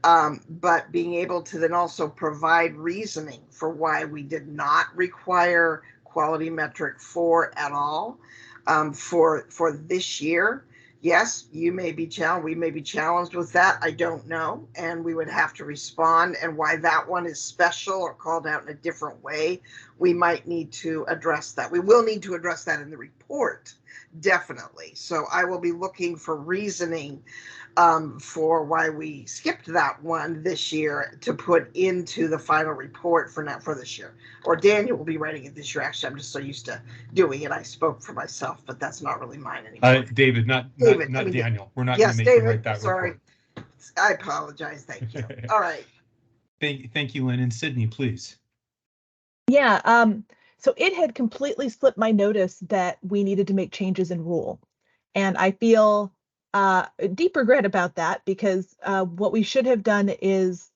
But being able to then also provide reasoning for why we did not require quality metric 4 at all for this year. Yes, you may be challenged. We may be challenged with that. I don't know, and we would have to respond. And why that one is special or called out in a different way, we might need to address that. We will need to address that in the report, definitely. So I will be looking for reasoning for why we skipped that one this year to put into the final report for this year. Or Daniel will be writing it this year. Actually, I'm just so used to doing it. I spoke for myself, but that's not really mine anymore. David, not Daniel. We're not going to make him write that report. I apologize. Thank you. All right. Thank you, Lynn. And Sydney, please. Yeah. So it had completely slipped my notice that we needed to make changes in rule, and I feel deep regret about that, because what we should have done is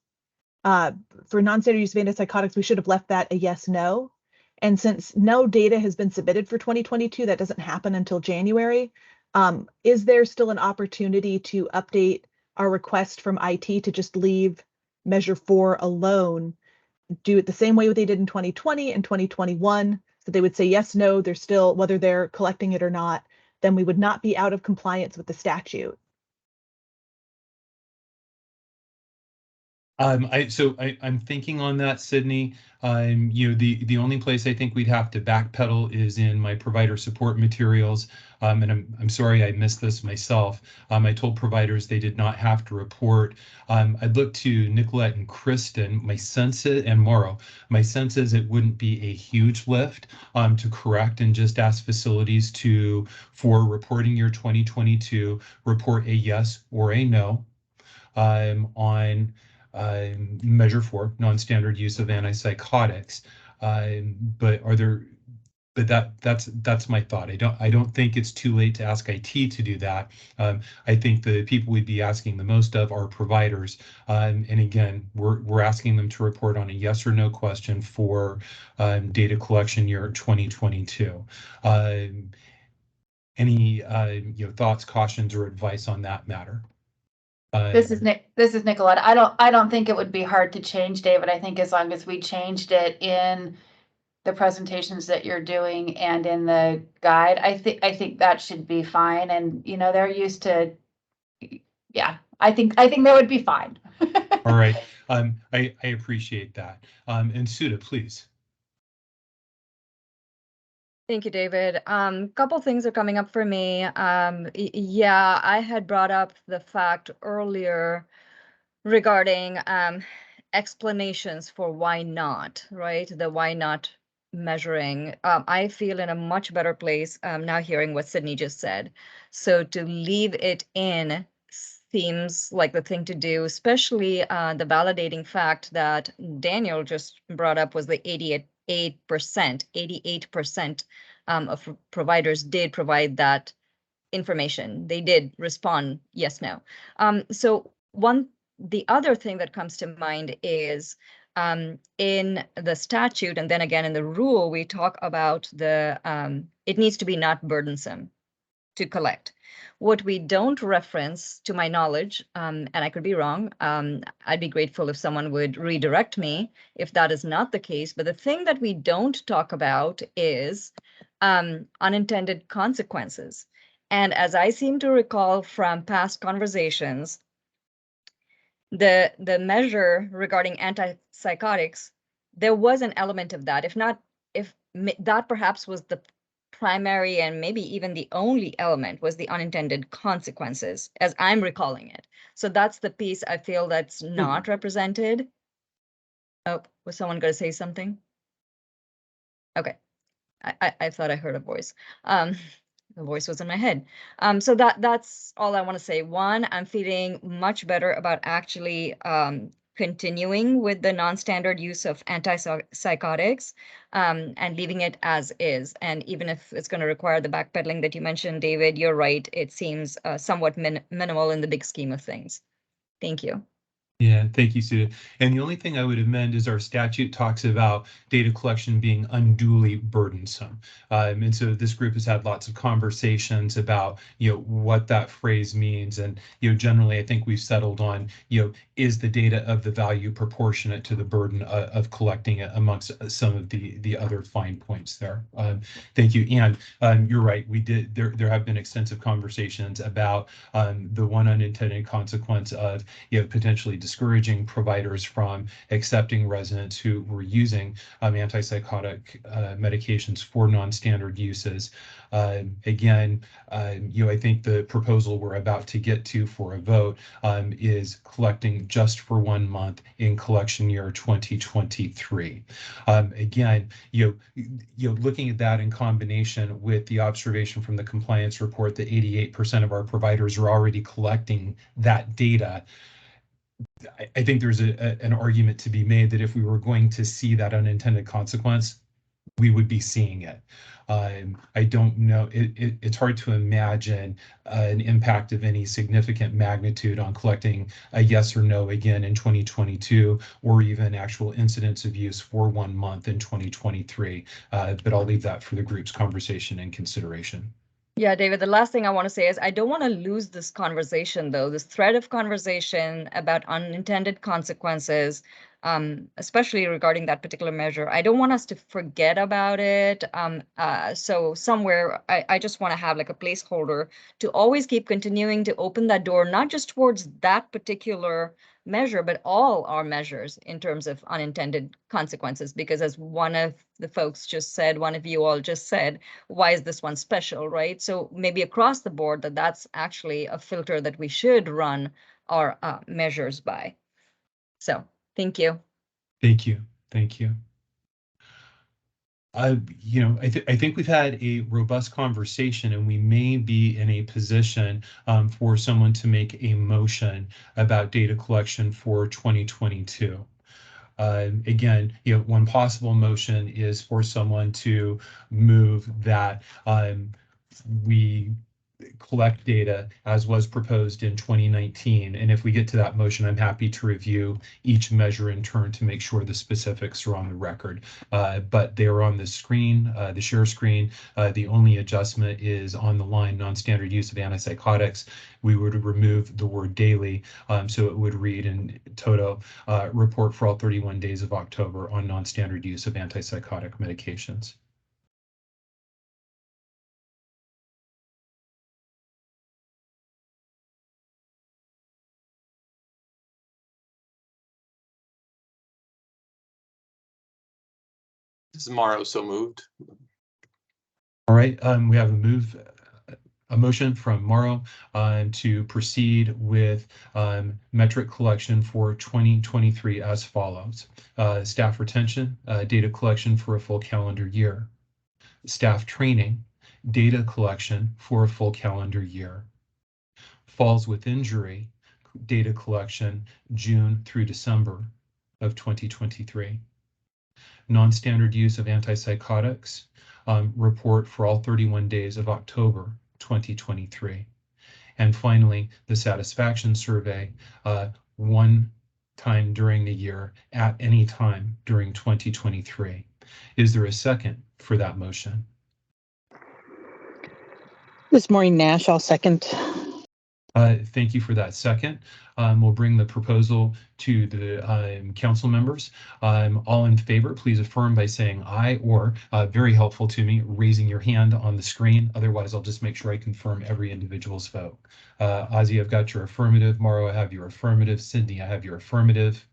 for non-standard use of antipsychotics, we should have left that a yes, no. And since no data has been submitted for 2022, that doesn't happen until January. Is there still an opportunity to update our request from IT to just leave measure 4 alone, do it the same way they did in 2020 and 2021? So they would say yes, no, they're still, whether they're collecting it or not, then we would not be out of compliance with the statute. I'm thinking on that, Sydney. The only place I think we'd have to backpedal is in my provider support materials. And I'm sorry I missed this myself. I told providers they did not have to report. I'd look to Nicolette and Kristen. My sense is, and Mauro, my sense is it wouldn't be a huge lift to correct and just ask facilities for reporting year 2022, report a yes or a no on measure 4, non-standard use of antipsychotics. But that's my thought. I don't think it's too late to ask IT to do that. I think the people we'd be asking the most of are providers. And again, we're asking them to report on a yes or no question for data collection year 2022. Any thoughts, cautions, or advice on that matter? This is Nicolette. I don't think it would be hard to change, David. I think as long as we changed it in the presentations that you're doing and in the guide, I think that should be fine. And they're used to, yeah, I think that would be fine. All right. I appreciate that. And Suda, please. Thank you, David. Couple things are coming up for me. Yeah, I had brought up the fact earlier regarding explanations for why not, right? The why not measuring. I feel in a much better place now hearing what Sydney just said. So to leave it in seems like the thing to do, especially the validating fact that Daniel just brought up was the 88% of providers did provide that information. They did respond yes, no. So the other thing that comes to mind is in the statute, and then again in the rule, we talk about it needs to be not burdensome to collect. What we don't reference, to my knowledge, and I could be wrong, I'd be grateful if someone would redirect me if that is not the case. But the thing that we don't talk about is unintended consequences. And as I seem to recall from past conversations, the measure regarding antipsychotics, there was an element of that. If that perhaps was the primary and maybe even the only element, was the unintended consequences, as I'm recalling it. So that's the piece I feel that's not represented. Oh, was someone going to say something? Okay. I thought I heard a voice. The voice was in my head. So that's all I want to say. One, I'm feeling much better about actually continuing with the non-standard use of antipsychotics and leaving it as is. And even if it's going to require the backpedaling that you mentioned, David, you're right. It seems somewhat minimal in the big scheme of things. Thank you. Yeah, thank you, Sudha. And the only thing I would amend is our statute talks about data collection being unduly burdensome. And so this group has had lots of conversations about, what that phrase means. And, generally, I think we've settled on, is the data of the value proportionate to the burden of collecting it amongst some of the other fine points there. Thank you. And you're right, there have been extensive conversations about the one unintended consequence of, potentially discouraging providers from accepting residents who were using antipsychotic medications for non-standard uses. Again, I think the proposal we're about to get to for a vote is collecting just for 1 month in collection year 2023. Again, looking at that in combination with the observation from the compliance report that 88% of our providers are already collecting that data, I think there's an argument to be made that if we were going to see that unintended consequence, we would be seeing it. I don't know. It's hard to imagine an impact of any significant magnitude on collecting a yes or no again in 2022, or even actual incidents of use for 1 month in 2023. But I'll leave that for the group's conversation and consideration. Yeah, David, the last thing I want to say is I don't want to lose this conversation, though, this thread of conversation about unintended consequences, especially regarding that particular measure. I don't want us to forget about it. So somewhere, I just want to have like a placeholder to always keep continuing to open that door, not just towards that particular measure, but all our measures in terms of unintended consequences. Because as one of the folks just said, one of you all just said, why is this one special, right? So maybe across the board that's actually a filter that we should run our measures by. So thank you. Thank you. Thank you. I think we've had a robust conversation, and we may be in a position for someone to make a motion about data collection for 2022. Again, one possible motion is for someone to move that we collect data as was proposed in 2019. And if we get to that motion, I'm happy to review each measure in turn to make sure the specifics are on the record. But they are on the screen, the share screen. The only adjustment is on the line non-standard use of antipsychotics. We would remove the word daily, so it would read in toto, report for all 31 days of October on non-standard use of antipsychotic medications. This is Morrow, so moved. All right, we have a motion from Morrow to proceed with metric collection for 2023 as follows. Staff retention, data collection for a full calendar year. Staff training, data collection for a full calendar year. Falls with injury, data collection June through December of 2023. Non-standard use of antipsychotics, report for all 31 days of October 2023. And finally, the satisfaction survey, one time during the year at any time during 2023. Is there a second for that motion? This is Maureen Nash. I'll second. Thank you for that second. We'll bring the proposal to the council members. All in favor, please affirm by saying aye, or very helpful to me, raising your hand on the screen. Otherwise, I'll just make sure I confirm every individual's vote. Ozzy, I've got your affirmative. Morrow, I have your affirmative. Sydney, I have your affirmative.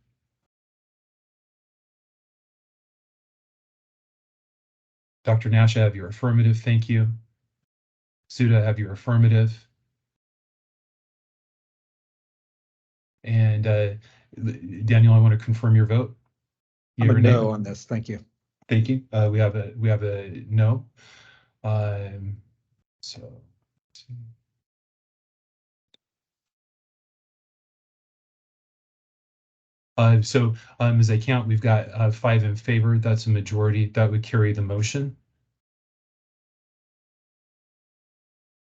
Dr. Nash, I have your affirmative. Thank you. Sudha, I have your affirmative. And Daniel, I want to confirm your vote. I'm a no on this. Thank you. Thank you. We have a no. So let's see. So as I count, we've got 5 in favor. That's a majority. That would carry the motion.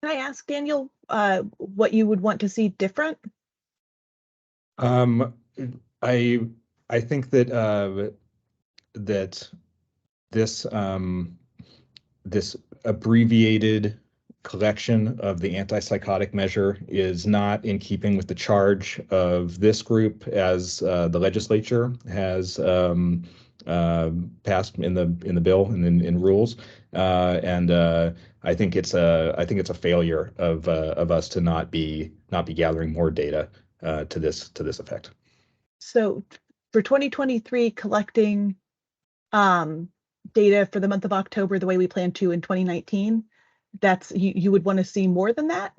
Can I ask Daniel what you would want to see different? I think that that this this abbreviated collection of the antipsychotic measure is not in keeping with the charge of this group as the legislature has passed in the bill and in rules, and I think it's a failure of us to not be gathering more data to this effect. So for 2023, collecting data for the month of October the way we planned to in 2019, that's you would want to see more than that?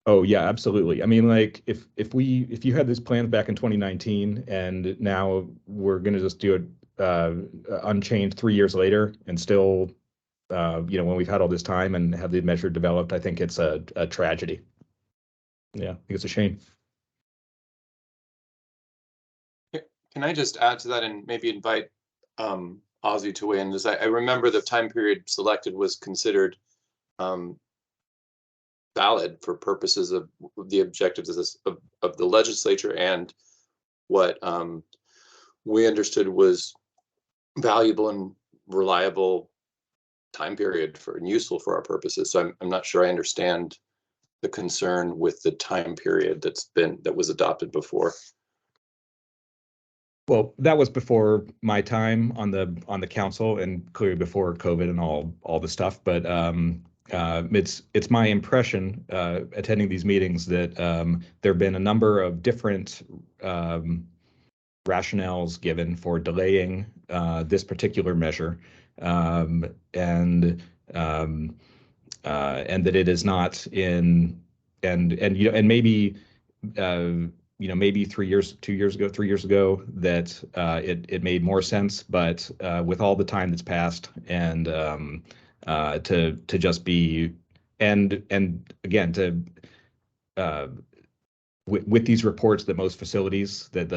Oh yeah, absolutely. I mean, like if you had this plan back in 2019 and now we're gonna just do it unchanged 3 years later and still when we've had all this time and have the measure developed, I think it's a tragedy. Yeah, I think it's a shame. Can I just add to that and maybe invite Ozzy to weigh in? As I remember the time period selected was considered valid for purposes of the objectives of the legislature and what we understood was valuable and reliable time period for and useful for our purposes. So I'm not sure I understand the concern with the time period that was adopted before. Well, that was before my time on the council and clearly before COVID and all the stuff. But it's my impression attending these meetings that there have been a number of different rationales given for delaying this particular measure, and that it is not in and maybe maybe 3 years ago that it made more sense, but with all the time that's passed and to just be and again to with these reports that most facilities that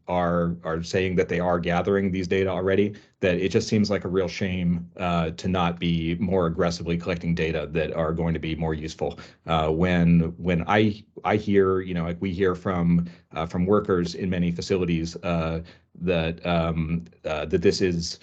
are saying that they are gathering these data already, that it just seems like a real shame to not be more aggressively collecting data that are going to be more useful. When I hear, like we hear from workers in many facilities that this is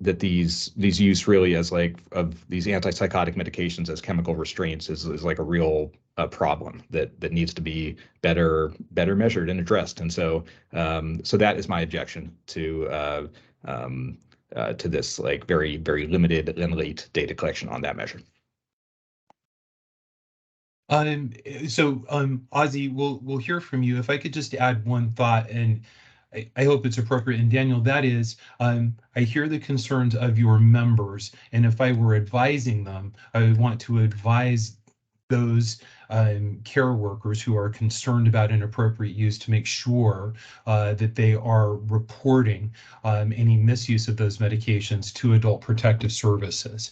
that these use really as like of these antipsychotic medications as chemical restraints is like a real problem that needs to be better measured and addressed. And so that is my objection to this like very limited and late data collection on that measure. Ozzy, we'll hear from you. If I could just add one thought, and I hope it's appropriate. And Daniel, that is, I hear the concerns of your members, and if I were advising them, I would want to advise those care workers who are concerned about inappropriate use to make sure that they are reporting any misuse of those medications to Adult Protective Services.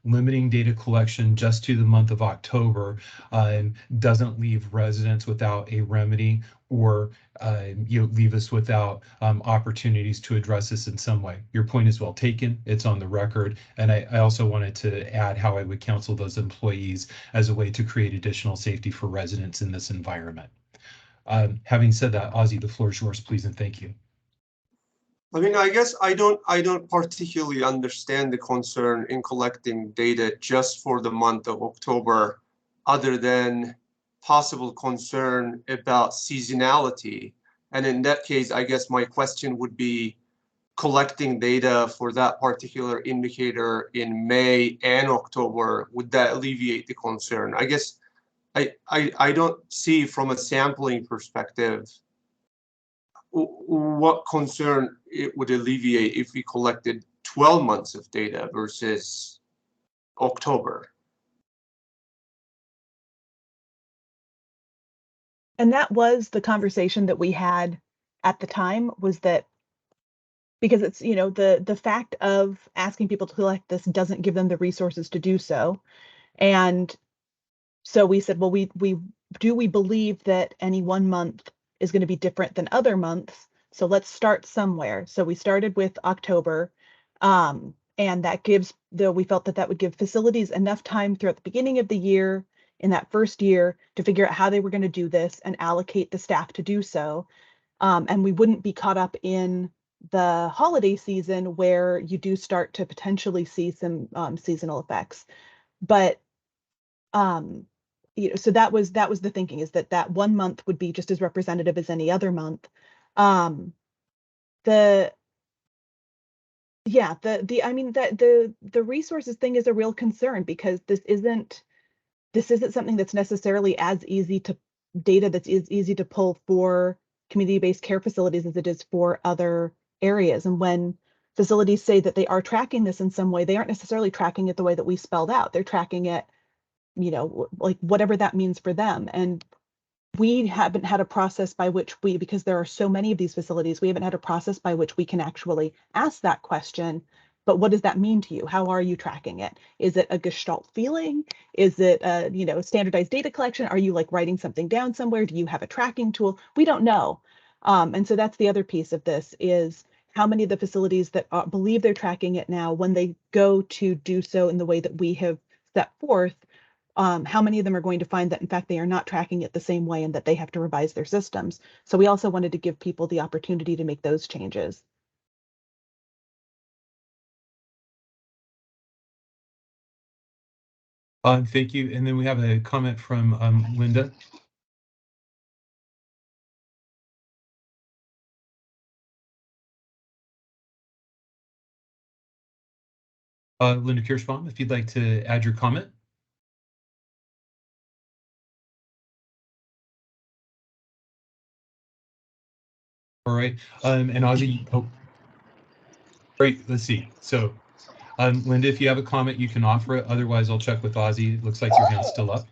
Limiting data collection just to the month of October doesn't leave residents without a remedy or leave us without opportunities to address this in some way. Your point is well taken. It's on the record. And I also wanted to add how I would counsel those employees as a way to create additional safety for residents in this environment. Having said that, Ozzy, the floor is yours, please, and thank you. I mean, I guess I don't particularly understand the concern in collecting data just for the month of October, other than possible concern about seasonality. And in that case, I guess my question would be collecting data for that particular indicator in May and October, would that alleviate the concern? I guess I don't see from a sampling perspective what concern it would alleviate if we collected 12 months of data versus October. And that was the conversation that we had at the time, was that because it's, the fact of asking people to collect this doesn't give them the resources to do so. And so we said, well, we believe that any 1 month is going to be different than other months. So let's start somewhere. So we started with October, and that gives we felt that would give facilities enough time throughout the beginning of the year, in that first year, to figure out how they were going to do this and allocate the staff to do so. And we wouldn't be caught up in the holiday season where you do start to potentially see some seasonal effects. But so that was the thinking, is that 1 month would be just as representative as any other month. The resources thing is a real concern, because this isn't something that's necessarily as easy to data that's easy to pull for community-based care facilities as it is for other areas. And when facilities say that they are tracking this in some way, they aren't necessarily tracking it the way that we spelled out. They're tracking it, like whatever that means for them. And we haven't had a process by which because there are so many of these facilities, we haven't had a process by which we can actually ask that question. But what does that mean to you? How are you tracking it? Is it a Gestalt feeling? Is it a standardized data collection? Are you like writing something down somewhere? Do you have a tracking tool? We don't know. And so that's the other piece of this, is how many of the facilities that believe they're tracking it now, when they go to do so in the way that we have set forth, how many of them are going to find that in fact they are not tracking it the same way and that they have to revise their systems. So we also wanted to give people the opportunity to make those changes. Thank you. And then we have a comment from Linda. Linda Kirschbaum, if you'd like to add your comment. All right, and Ozzy, great, let's see. So, Linda, if you have a comment, you can offer it. Otherwise, I'll check with Ozzy. It looks like your hand's still up.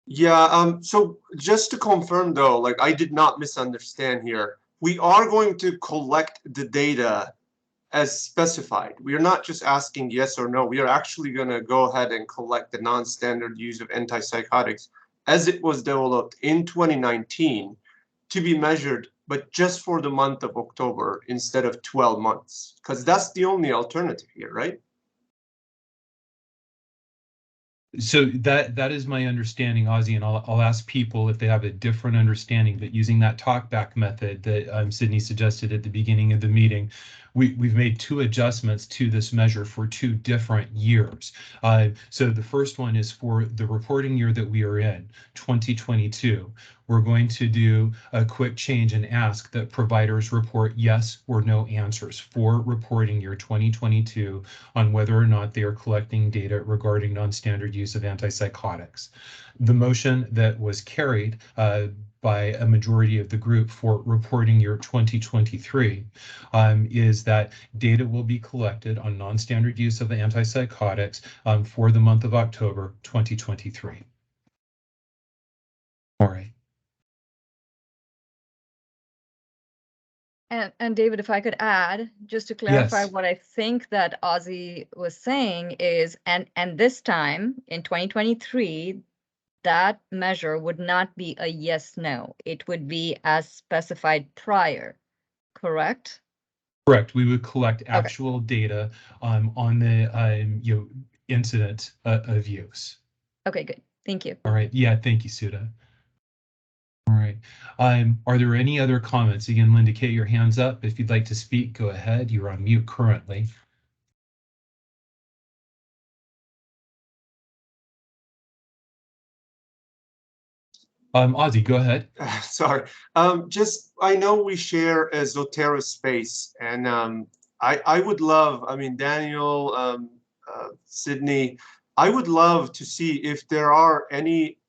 Yeah, so just to confirm though, like I did not misunderstand here. We are going to collect the data as specified. We are not just asking yes or no. We are actually going to go ahead and collect the non-standard use of antipsychotics as it was developed in 2019 to be measured, but just for the month of October instead of 12 months, because that's the only alternative here, right? So that is my understanding, Ozzy, and I'll ask people if they have a different understanding. But using that talkback method that Sydney suggested at the beginning of the meeting, we've made 2 adjustments to this measure for 2 different years. So the first one is for the reporting year that we are in, 2022. We're going to do a quick change and ask that providers report yes or no answers for reporting year 2022 on whether or not they are collecting data regarding non-standard use of antipsychotics. The motion that was carried by a majority of the group for reporting year 2023 is that data will be collected on non-standard use of antipsychotics for the month of October 2023. All right. And David, if I could add, just to clarify, Yes. what I think that Ozzy was saying is, and this time in 2023, that measure would not be a yes/no. It would be as specified prior, correct? Correct. We would collect actual data on the incident of use. Okay, good. Thank you. All right. Yeah. Thank you, Sudha. All right. Are there any other comments? Again, Linda, indicate your hands up. If you'd like to speak, go ahead. You're on mute currently. Ozzy, go ahead. Sorry. Just, I know we share a Zotero space, and I would love, I mean, Daniel, Sydney, I would love to see if there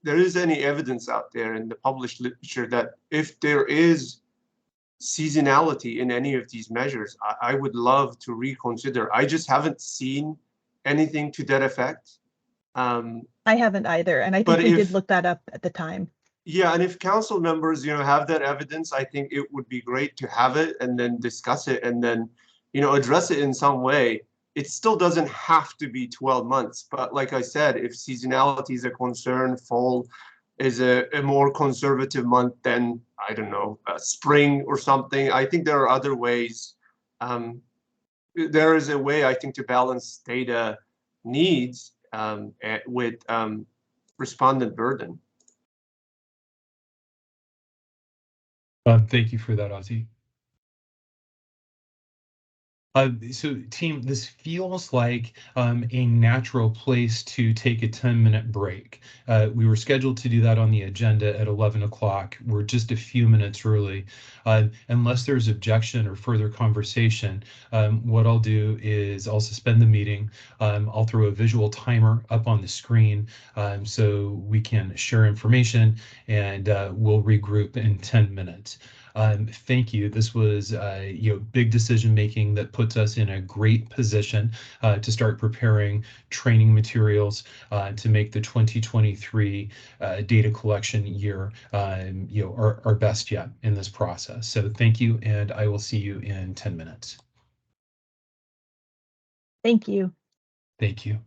is any evidence out there in the published literature that if there is seasonality in any of these measures, I would love to reconsider. I just haven't seen anything to that effect. I haven't either, and I think we did look that up at the time. Yeah, and if council members, have that evidence, I think it would be great to have it and then discuss it and then, address it in some way. It still doesn't have to be 12 months, but like I said, if seasonality is a concern, fall is a more conservative month, then I don't know, spring or something. I think there are other ways. There is a way, I think, to balance data needs with respondent burden. Thank you for that, Ozzy. So team, this feels like a natural place to take a 10-minute break. We were scheduled to do that on the agenda at 11 o'clock. We're just a few minutes early. Unless there's objection or further conversation, what I'll do is I'll suspend the meeting. I'll throw a visual timer up on the screen so we can share information, and we'll regroup in 10 minutes. Thank you. This was big decision making that puts us in a great position to start preparing training materials to make the 2023 data collection year our best yet in this process. So thank you, and I will see you in 10 minutes. Thank you. Thank you.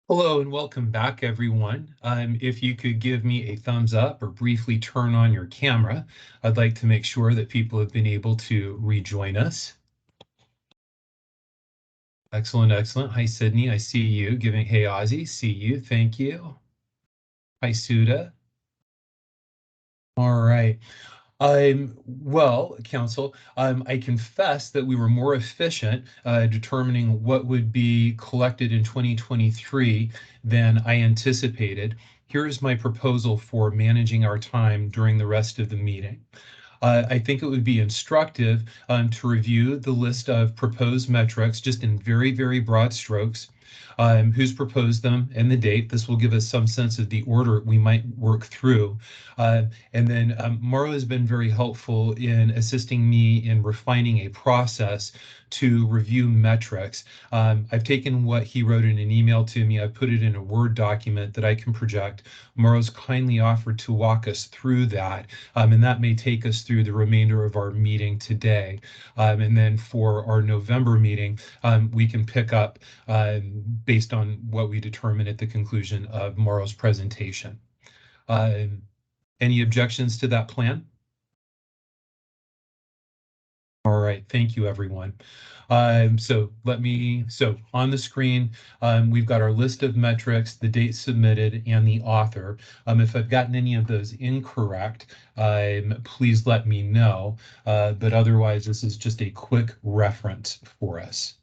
Hello and welcome back, everyone. If you could give me a thumbs up or briefly turn on your camera, I'd like to make sure that people have been able to rejoin us. Excellent, excellent. Hi, Sydney. I see you giving. Hey, Ozzy. See you. Thank you. Hi, Suda. All right. Well, Council, I confess that we were more efficient determining what would be collected in 2023 than I anticipated. Here's my proposal for managing our time during the rest of the meeting. I think it would be instructive to review the list of proposed metrics just in very, very broad strokes. Who's proposed them and the date. This will give us some sense of the order we might work through. And then Mauro has been very helpful in assisting me in refining a process to review metrics. I've taken what he wrote in an email to me, I've put it in a Word document that I can project. Mauro's kindly offered to walk us through that, and that may take us through the remainder of our meeting today. And then for our November meeting, we can pick up based on what we determine at the conclusion of Mauro's presentation. Any objections to that plan? All right, thank you, everyone. So on the screen, we've got our list of metrics, the date submitted, and the author. If I've gotten any of those incorrect, please let me know. But otherwise, this is just a quick reference for us.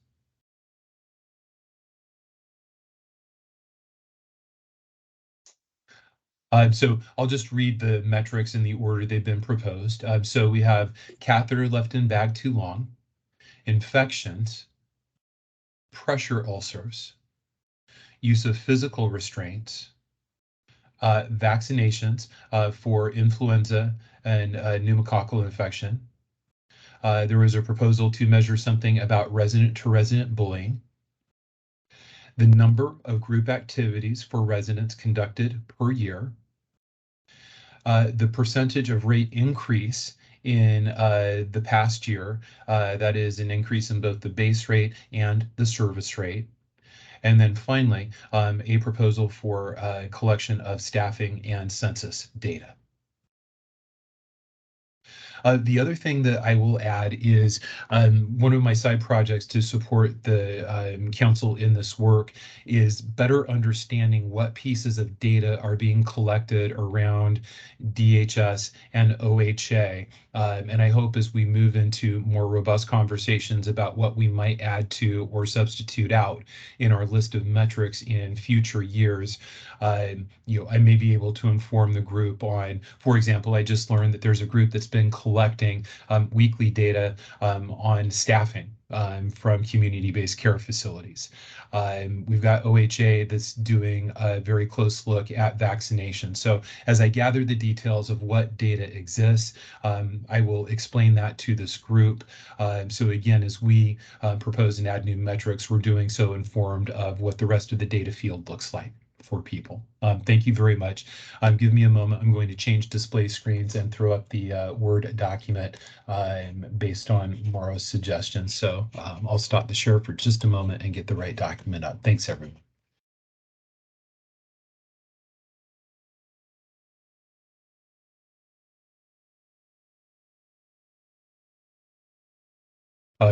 So I'll just read the metrics in the order they've been proposed. So we have catheter left in bag too long, infections, pressure ulcers, use of physical restraints, vaccinations for influenza and pneumococcal infection. There was a proposal to measure something about resident-to-resident bullying, the number of group activities for residents conducted per year, the percentage of rate increase in the past year, that is an increase in both the base rate and the service rate. And then finally, a proposal for collection of staffing and census data. The other thing that I will add is one of my side projects to support the council in this work is better understanding what pieces of data are being collected around DHS and OHA. And I hope as we move into more robust conversations about what we might add to or substitute out in our list of metrics in future years, I may be able to inform the group on, for example, I just learned that there's a group that's been collecting weekly data on staffing from community-based care facilities. We've got OHA that's doing a very close look at vaccination. So as I gather the details of what data exists, I will explain that to this group. So again, as we propose and add new metrics, we're doing so informed of what the rest of the data field looks like for people. Thank you very much. Give me a moment. I'm going to change display screens and throw up the Word document based on Mauro's suggestions. So I'll stop the share for just a moment and get the right document up. Thanks, everyone.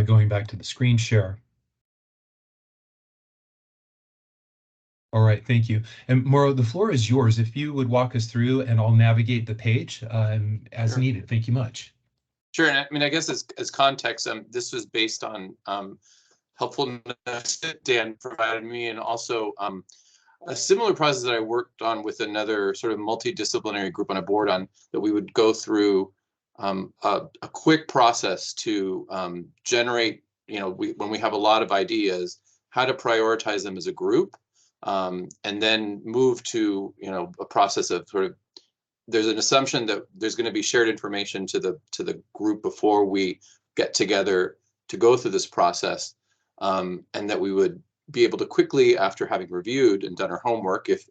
Going back to the screen share. All right, thank you. And Mauro, the floor is yours. If you would walk us through and I'll navigate the page as needed. Thank you much. Sure, and I mean, I guess as context, this was based on helpfulness that Dan provided me, and also a similar process that I worked on with another sort of multidisciplinary group on a board on, that we would go through a quick process to generate, when we have a lot of ideas, how to prioritize them as a group, and then move to, a process of sort of, there's an assumption that there's going to be shared information to the group before we get together to go through this process, and that we would be able to quickly, after having reviewed and done our homework, if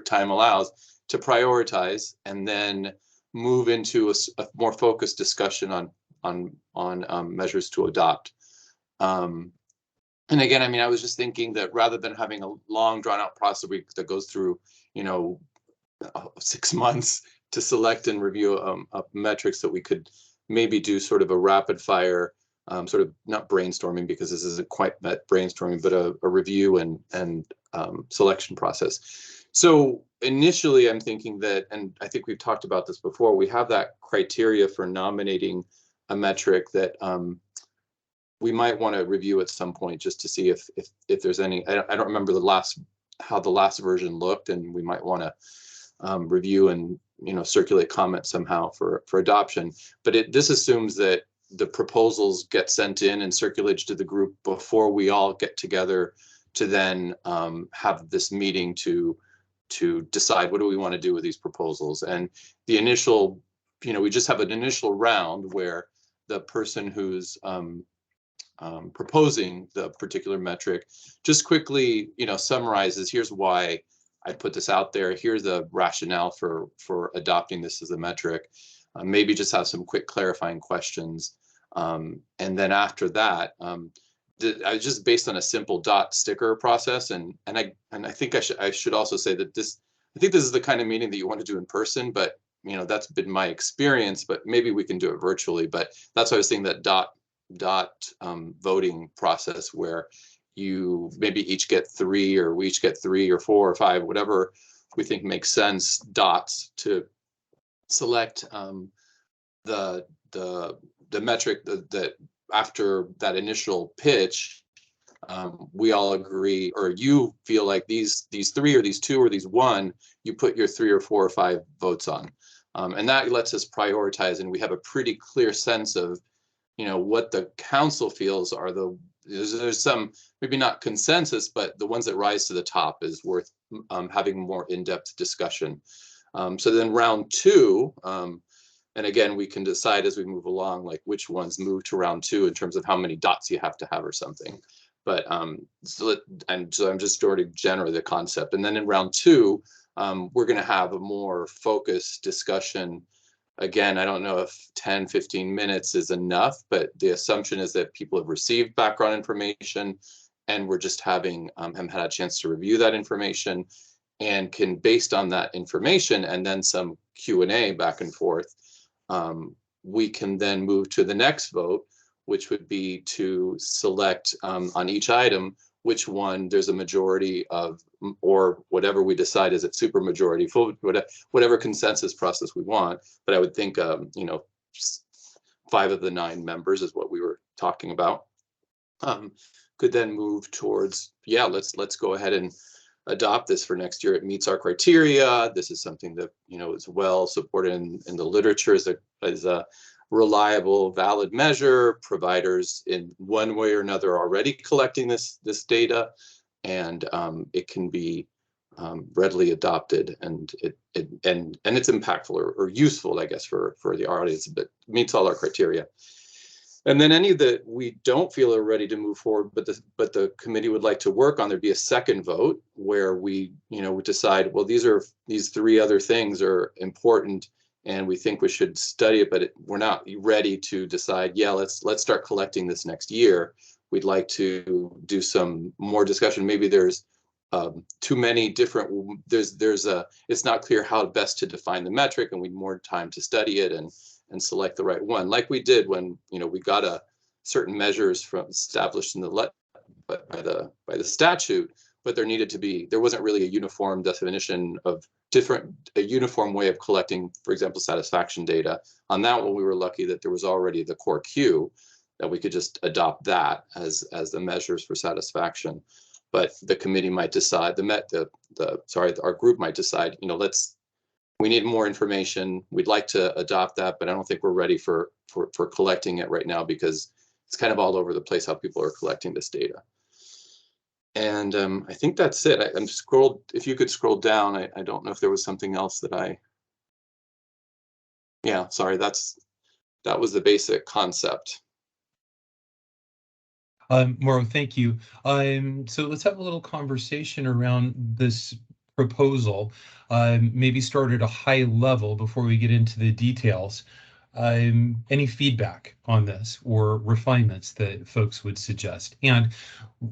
time allows, to prioritize and then move into a more focused discussion on measures to adopt. And again, I mean, I was just thinking that rather than having a long drawn out process that goes through, 6 months to select and review metrics, that we could maybe do sort of a rapid fire, sort of not brainstorming, because this isn't quite brainstorming, but a review and selection process. So initially I'm thinking that, and I think we've talked about this before, we have that criteria for nominating a metric that we might want to review at some point, just to see if there's any. I don't remember how the last version looked, and we might want to review and circulate comments somehow for adoption. But this assumes that the proposals get sent in and circulated to the group before we all get together to then have this meeting to decide what do we want to do with these proposals. And the initial, we just have an initial round where the person who's proposing the particular metric just quickly, summarizes, here's why I put this out there, here's the rationale for adopting this as a metric, maybe just have some quick clarifying questions, and then after that, I just based on a simple dot sticker process, and I think I should also say that I think this is the kind of meeting that you want to do in person, but that's been my experience, but maybe we can do it virtually. But that's why I was saying that dot voting process, where you maybe each get 3, or we each get 3 or 4 or 5, whatever we think makes sense, dots to select the metric that after that initial pitch, we all agree, or you feel like these 3 or these 2 or these 1, you put your 3 or 4 or 5 votes on, and that lets us prioritize, and we have a pretty clear sense of what the council feels are there's some, maybe not consensus, but the ones that rise to the top is worth having more in-depth discussion. So then round 2, and again, we can decide as we move along, like which ones move to round 2 in terms of how many dots you have to have or something. But so I'm just starting generally the concept. And then in round 2, we're going to have a more focused discussion. Again, I don't know if 10, 15 minutes is enough, but the assumption is that people have received background information, and we're just have had a chance to review that information, and can, based on that information and then some Q&A back and forth, we can then move to the next vote, which would be to select on each item which one there's a majority of, or whatever we decide is at super majority, full, whatever consensus process we want. But I would think 5 of the 9 members is what we were talking about, could then move towards, let's go ahead and adopt this for next year. It meets our criteria. This is something that is well supported in the literature as a reliable, valid measure. Providers in one way or another are already collecting this data, and it can be readily adopted, and it's impactful or useful, I guess, for the audience, but meets all our criteria. And then any that we don't feel are ready to move forward, but the committee would like to work on, there'd be a second vote where we would decide, well, these 3 other things are important, and we think we should study it, but we're not ready to decide, let's start collecting this next year. We'd like to do some more discussion. Maybe there's too many different, it's not clear how best to define the metric, and we need more time to study it and select the right one, like we did when we got certain measures established in by the statute, but there wasn't really a uniform definition of a uniform way of collecting, for example, satisfaction data. On that one, we were lucky that there was already the core Q, that we could just adopt that as the measures for satisfaction. But the committee might decide, our group might decide, we need more information. We'd like to adopt that, but I don't think we're ready for collecting it right now, because it's kind of all over the place how people are collecting this data. And I think that's it. If you could scroll down, I don't know if there was something else that sorry, that was the basic concept. Mauro, thank you. So let's have a little conversation around this proposal. Maybe start at a high level before we get into the details. any feedback on this or refinements that folks would suggest. And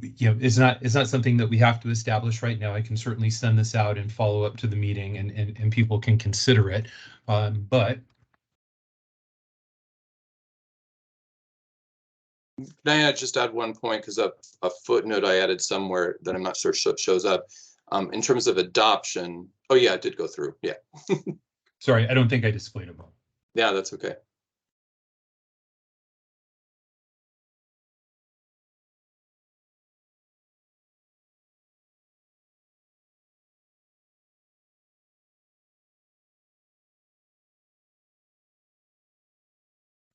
it's not something that we have to establish right now. I can certainly send this out and follow up to the meeting, and people can consider it. But can I just add one point, because a footnote I added somewhere that I'm not sure shows up in terms of adoption. Oh yeah, it did go through. Yeah. Sorry, I don't think I displayed it well. Yeah, that's okay.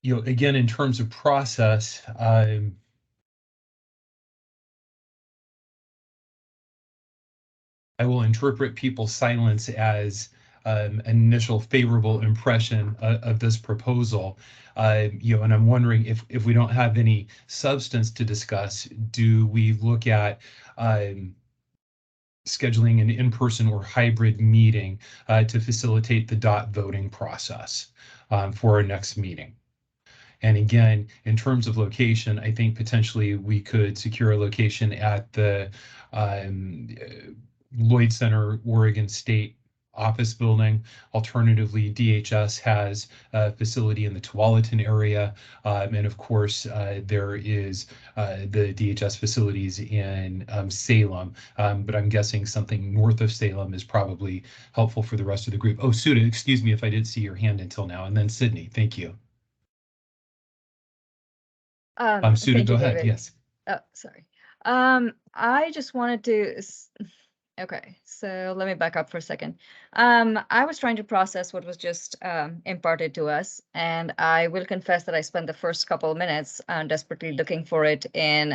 Again, in terms of process, I will interpret people's silence as an initial favorable impression of this proposal. And I'm wondering if we don't have any substance to discuss, do we look at scheduling an in-person or hybrid meeting to facilitate the dot voting process for our next meeting? And again, in terms of location, I think potentially we could secure a location at the Lloyd Center, Oregon State office building. Alternatively, DHS has a facility in the Tualatin area. And of course, there is the DHS facilities in Salem. But I'm guessing something north of Salem is probably helpful for the rest of the group. Oh, Suda, excuse me if I didn't see your hand until now. And then Sydney, thank you. Suda, Thank go you, ahead. David. Yes. Oh, sorry. I just wanted to, okay, so let me back up for a second. I was trying to process what was just imparted to us, and I will confess that I spent the first couple of minutes desperately looking for it in,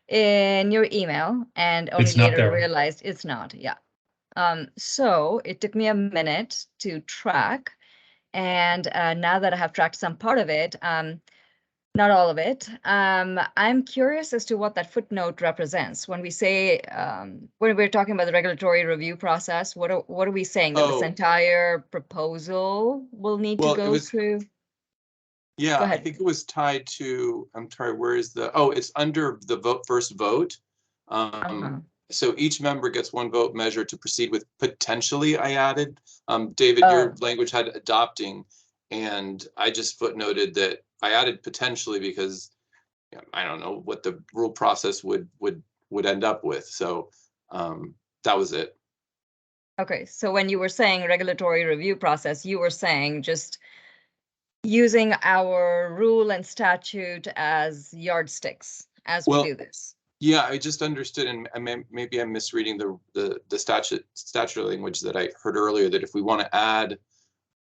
in your email, and only later realized it's not. Yeah. So it took me a minute to track. And now that I have tracked some part of it, not all of it, I'm curious as to what that footnote represents. When we say, when we're talking about the regulatory review process, what are we saying? That this entire proposal will need to go through? Yeah, I think it was tied to, I'm sorry, where is it's under the first vote. So each member gets one vote measure to proceed with potentially, I added. David, your language had adopting, and I just footnoted that I added potentially because I don't know what the rule process would end up with. So that was it. Okay, so when you were saying regulatory review process, you were saying just using our rule and statute as yardsticks as we do this. Yeah, I just understood, and maybe I'm misreading the statute language that I heard earlier, that if we want to add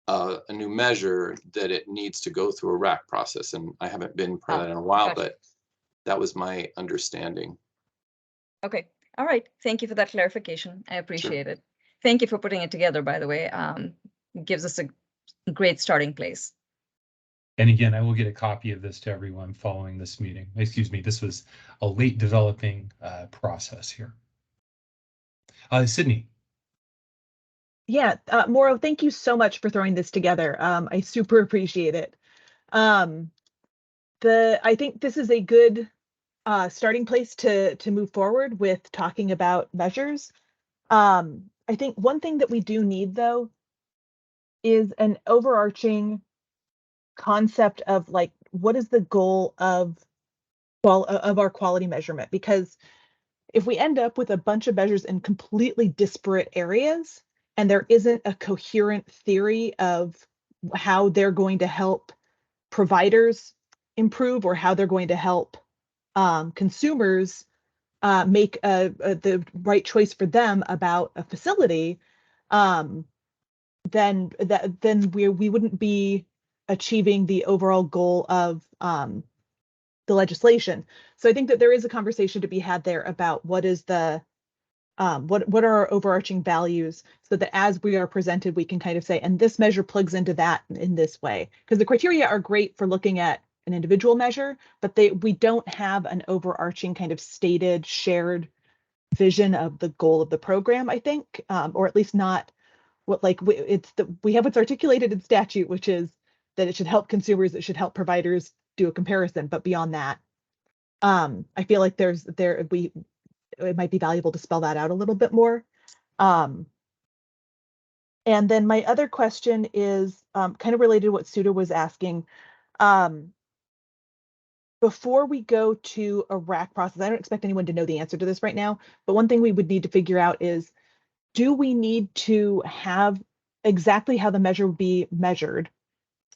a new measure, that it needs to go through a RAC process, and I haven't been part of that in a while, but that was my understanding. Okay, all right. Thank you for that clarification. I appreciate it. Thank you for putting it together, by the way. It gives us a great starting place. And again, I will get a copy of this to everyone following this meeting. Excuse me, this was a late developing process here. Sydney. Yeah, Mauro, thank you so much for throwing this together. I super appreciate it. I think this is a good starting place to move forward with talking about measures. I think one thing that we do need, though, is an overarching concept of like, what is the goal of our quality measurement? Because if we end up with a bunch of measures in completely disparate areas, and there isn't a coherent theory of how they're going to help providers improve or how they're going to help consumers make the right choice for them about a facility, then we wouldn't be achieving the overall goal of the legislation. So I think that there is a conversation to be had there about what is the what are our overarching values, so that as we are presented, we can kind of say, and this measure plugs into that in this way. Because the criteria are great for looking at an individual measure, but we don't have an overarching kind of stated, shared vision of the goal of the program, I think, or at least not we have what's articulated in statute, which is that it should help consumers, it should help providers do a comparison. But beyond that, I feel like it might be valuable to spell that out a little bit more. And then my other question is kind of related to what Suda was asking. Before we go to a RAC process, I don't expect anyone to know the answer to this right now, but one thing we would need to figure out is, do we need to have exactly how the measure would be measured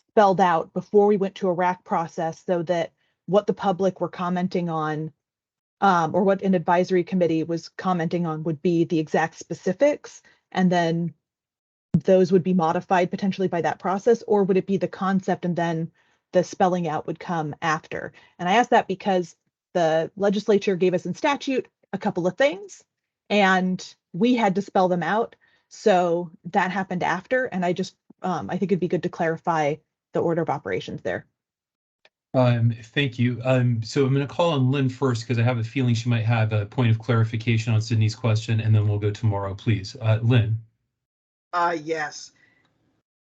spelled out before we went to a RAC process, so that what the public were commenting on, or what an advisory committee was commenting on, would be the exact specifics, and then those would be modified potentially by that process? Or would it be the concept and then the spelling out would come after? And I ask that because the legislature gave us in statute a couple of things and we had to spell them out. So that happened after. And I think it'd be good to clarify the order of operations there. Thank you. So I'm going to call on Lynn first, because I have a feeling she might have a point of clarification on Sydney's question, and then we'll go to Mauro, please. Lynn. Yes.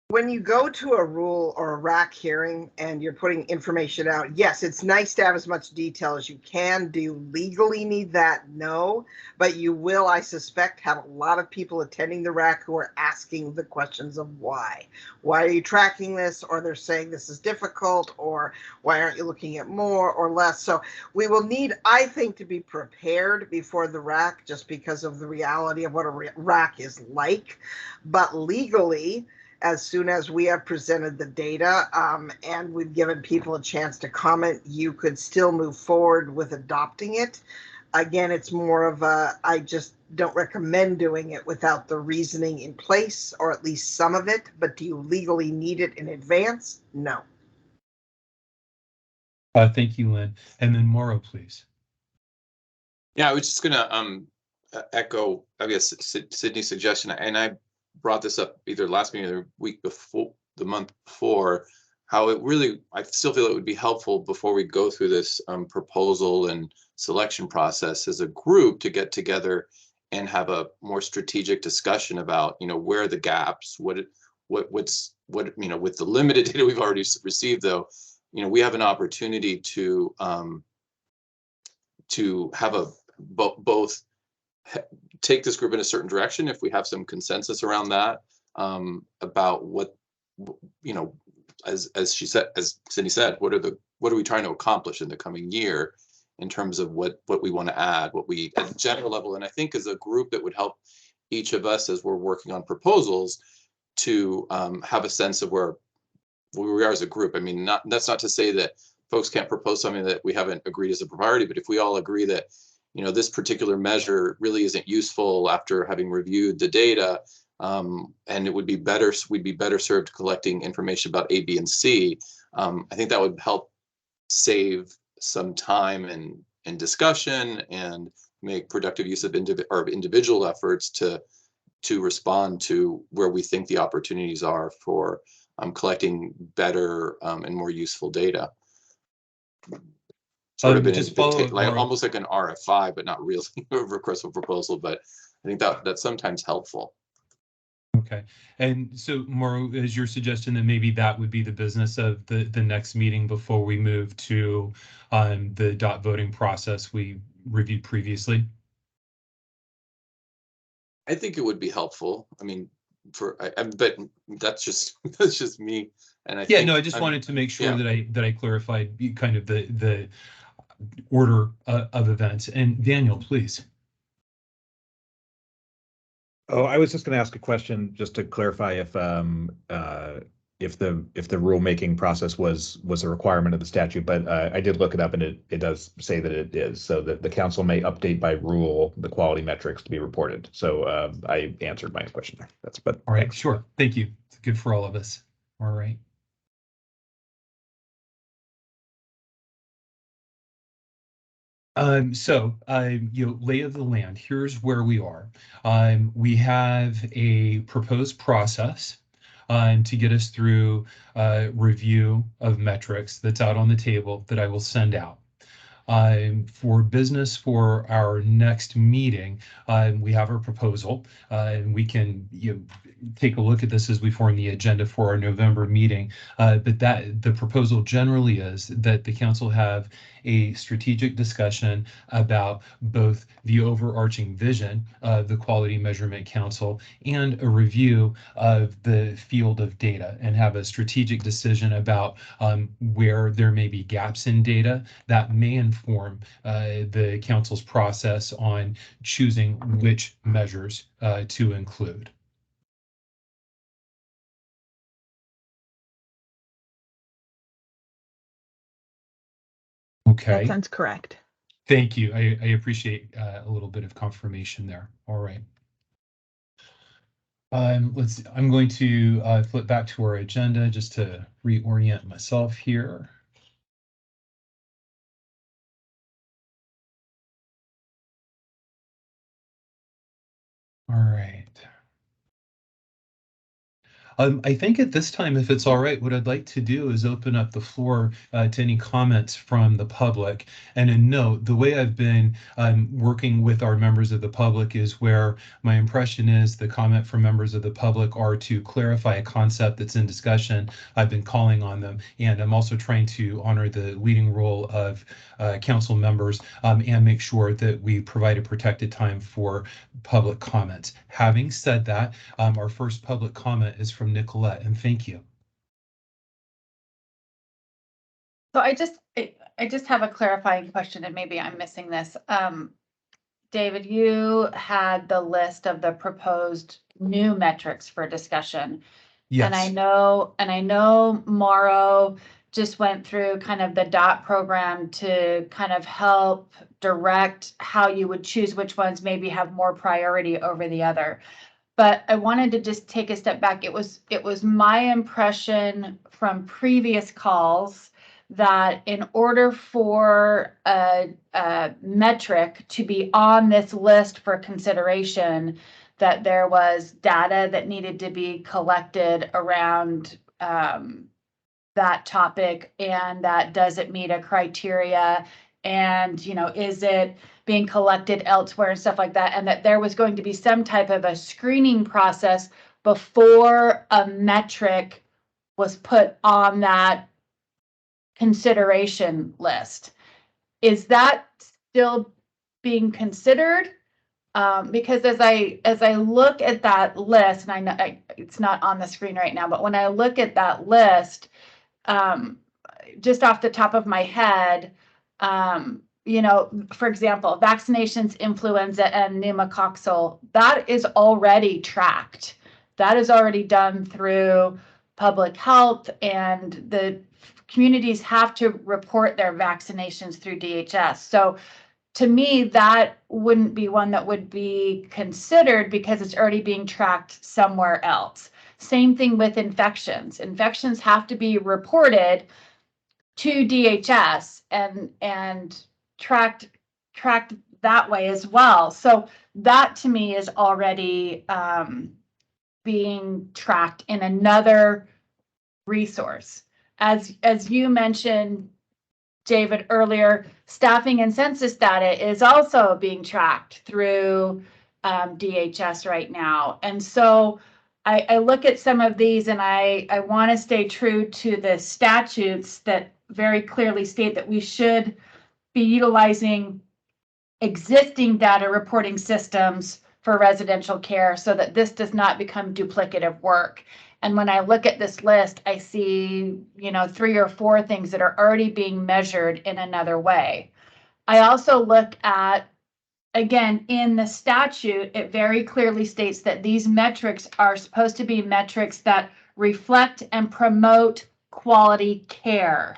When you go to a rule or a RAC hearing and you're putting information out, yes, it's nice to have as much detail as you can. Do you legally need that? No, but you will, I suspect, have a lot of people attending the RAC who are asking the questions of why. Why are you tracking this? Or they're saying this is difficult, or why aren't you looking at more or less? So we will need, I think, to be prepared before the RAC, just because of the reality of what a RAC is like. But legally, as soon as we have presented the data and we've given people a chance to comment, you could still move forward with adopting it. Again, it's more of I just don't recommend doing it without the reasoning in place, or at least some of it. But do you legally need it in advance? No. Thank you, Lynn. And then Mauro, please. Yeah, I was just going to echo, I guess, Sydney's suggestion, and I brought this up either last meeting or the week before, the month before, how it really, I still feel it would be helpful before we go through this proposal and selection process as a group to get together and have a more strategic discussion about, where are the gaps, what's with the limited data we've already received, though, we have an opportunity to have both take this group in a certain direction if we have some consensus around that, about what, as Sydney said, what are we trying to accomplish in the coming year in terms of what we want to add, what we at the general level. And I think as a group, it would help each of us as we're working on proposals to have a sense of where we are as a group. I mean, that's not to say that folks can't propose something that we haven't agreed as a priority, but if we all agree that this particular measure really isn't useful after having reviewed the data, and we'd be better served collecting information about A, B, and C. I think that would help save some time and discussion and make productive use of individual efforts to respond to where we think the opportunities are for collecting better and more useful data. Sort of almost like an RFI, but not really a request for proposal. But I think that's sometimes helpful. Okay, and so Mauro, is your suggestion that maybe that would be the business of the next meeting before we move to the dot voting process we reviewed previously? I think it would be helpful. I mean, but that's just me. And I I just wanted to make sure that I clarified kind of the order of events. And Daniel, please. Oh, I was just going to ask a question just to clarify if the rulemaking process was a requirement of the statute, but I did look it up and it does say that it is, so that the council may update by rule the quality metrics to be reported. So I answered my question there. All right, thanks. Sure. Thank you. It's good for all of us. All right. Lay of the land, here's where we are. We have a proposed process to get us through review of metrics that's out on the table that I will send out. For business for our next meeting, we have a proposal, and we can take a look at this as we form the agenda for our November meeting. But that the proposal generally is that the council have a strategic discussion about both the overarching vision of the Quality Measurement Council and a review of the field of data, and have a strategic decision about where there may be gaps in data that may inform the council's process on choosing which measures to include. Okay. That sounds correct. Thank you. I appreciate a little bit of confirmation there. All right. I'm going to flip back to our agenda just to reorient myself here. All right. I think at this time, if it's all right, what I'd like to do is open up the floor to any comments from the public. And a note, the way I've been working with our members of the public is where my impression is the comment from members of the public are to clarify a concept that's in discussion. I've been calling on them, and I'm also trying to honor the leading role of council members and make sure that we provide a protected time for public comments. Having said that, our first public comment is from Nicolette, and thank you. So I just have a clarifying question, and maybe I'm missing this. David, you had the list of the proposed new metrics for discussion. Yes. And I know Mauro just went through kind of the DOT program to kind of help direct how you would choose which ones maybe have more priority over the other. But I wanted to just take a step back. It was my impression from previous calls that in order for a metric to be on this list for consideration, that there was data that needed to be collected around that topic, and that does it meet a criteria, and is it being collected elsewhere and stuff like that, and that there was going to be some type of a screening process before a metric was put on that consideration list. Is that still being considered? Because as I look at that list, and I know it's not on the screen right now, but when I look at that list, just off the top of my head, for example, vaccinations, influenza, and pneumococcal, that is already tracked. That is already done through public health, and the communities have to report their vaccinations through DHS. So to me, that wouldn't be one that would be considered because it's already being tracked somewhere else. Same thing with infections. Infections have to be reported to DHS and tracked that way as well. So that to me is already being tracked in another resource. As you mentioned, David, earlier, staffing and census data is also being tracked through DHS right now. And so I look at some of these, and I want to stay true to the statutes that very clearly state that we should be utilizing existing data reporting systems for residential care so that this does not become duplicative work. And when I look at this list, I see, 3 or 4 things that are already being measured in another way. I also look at, again, in the statute, it very clearly states that these metrics are supposed to be metrics that reflect and promote quality care.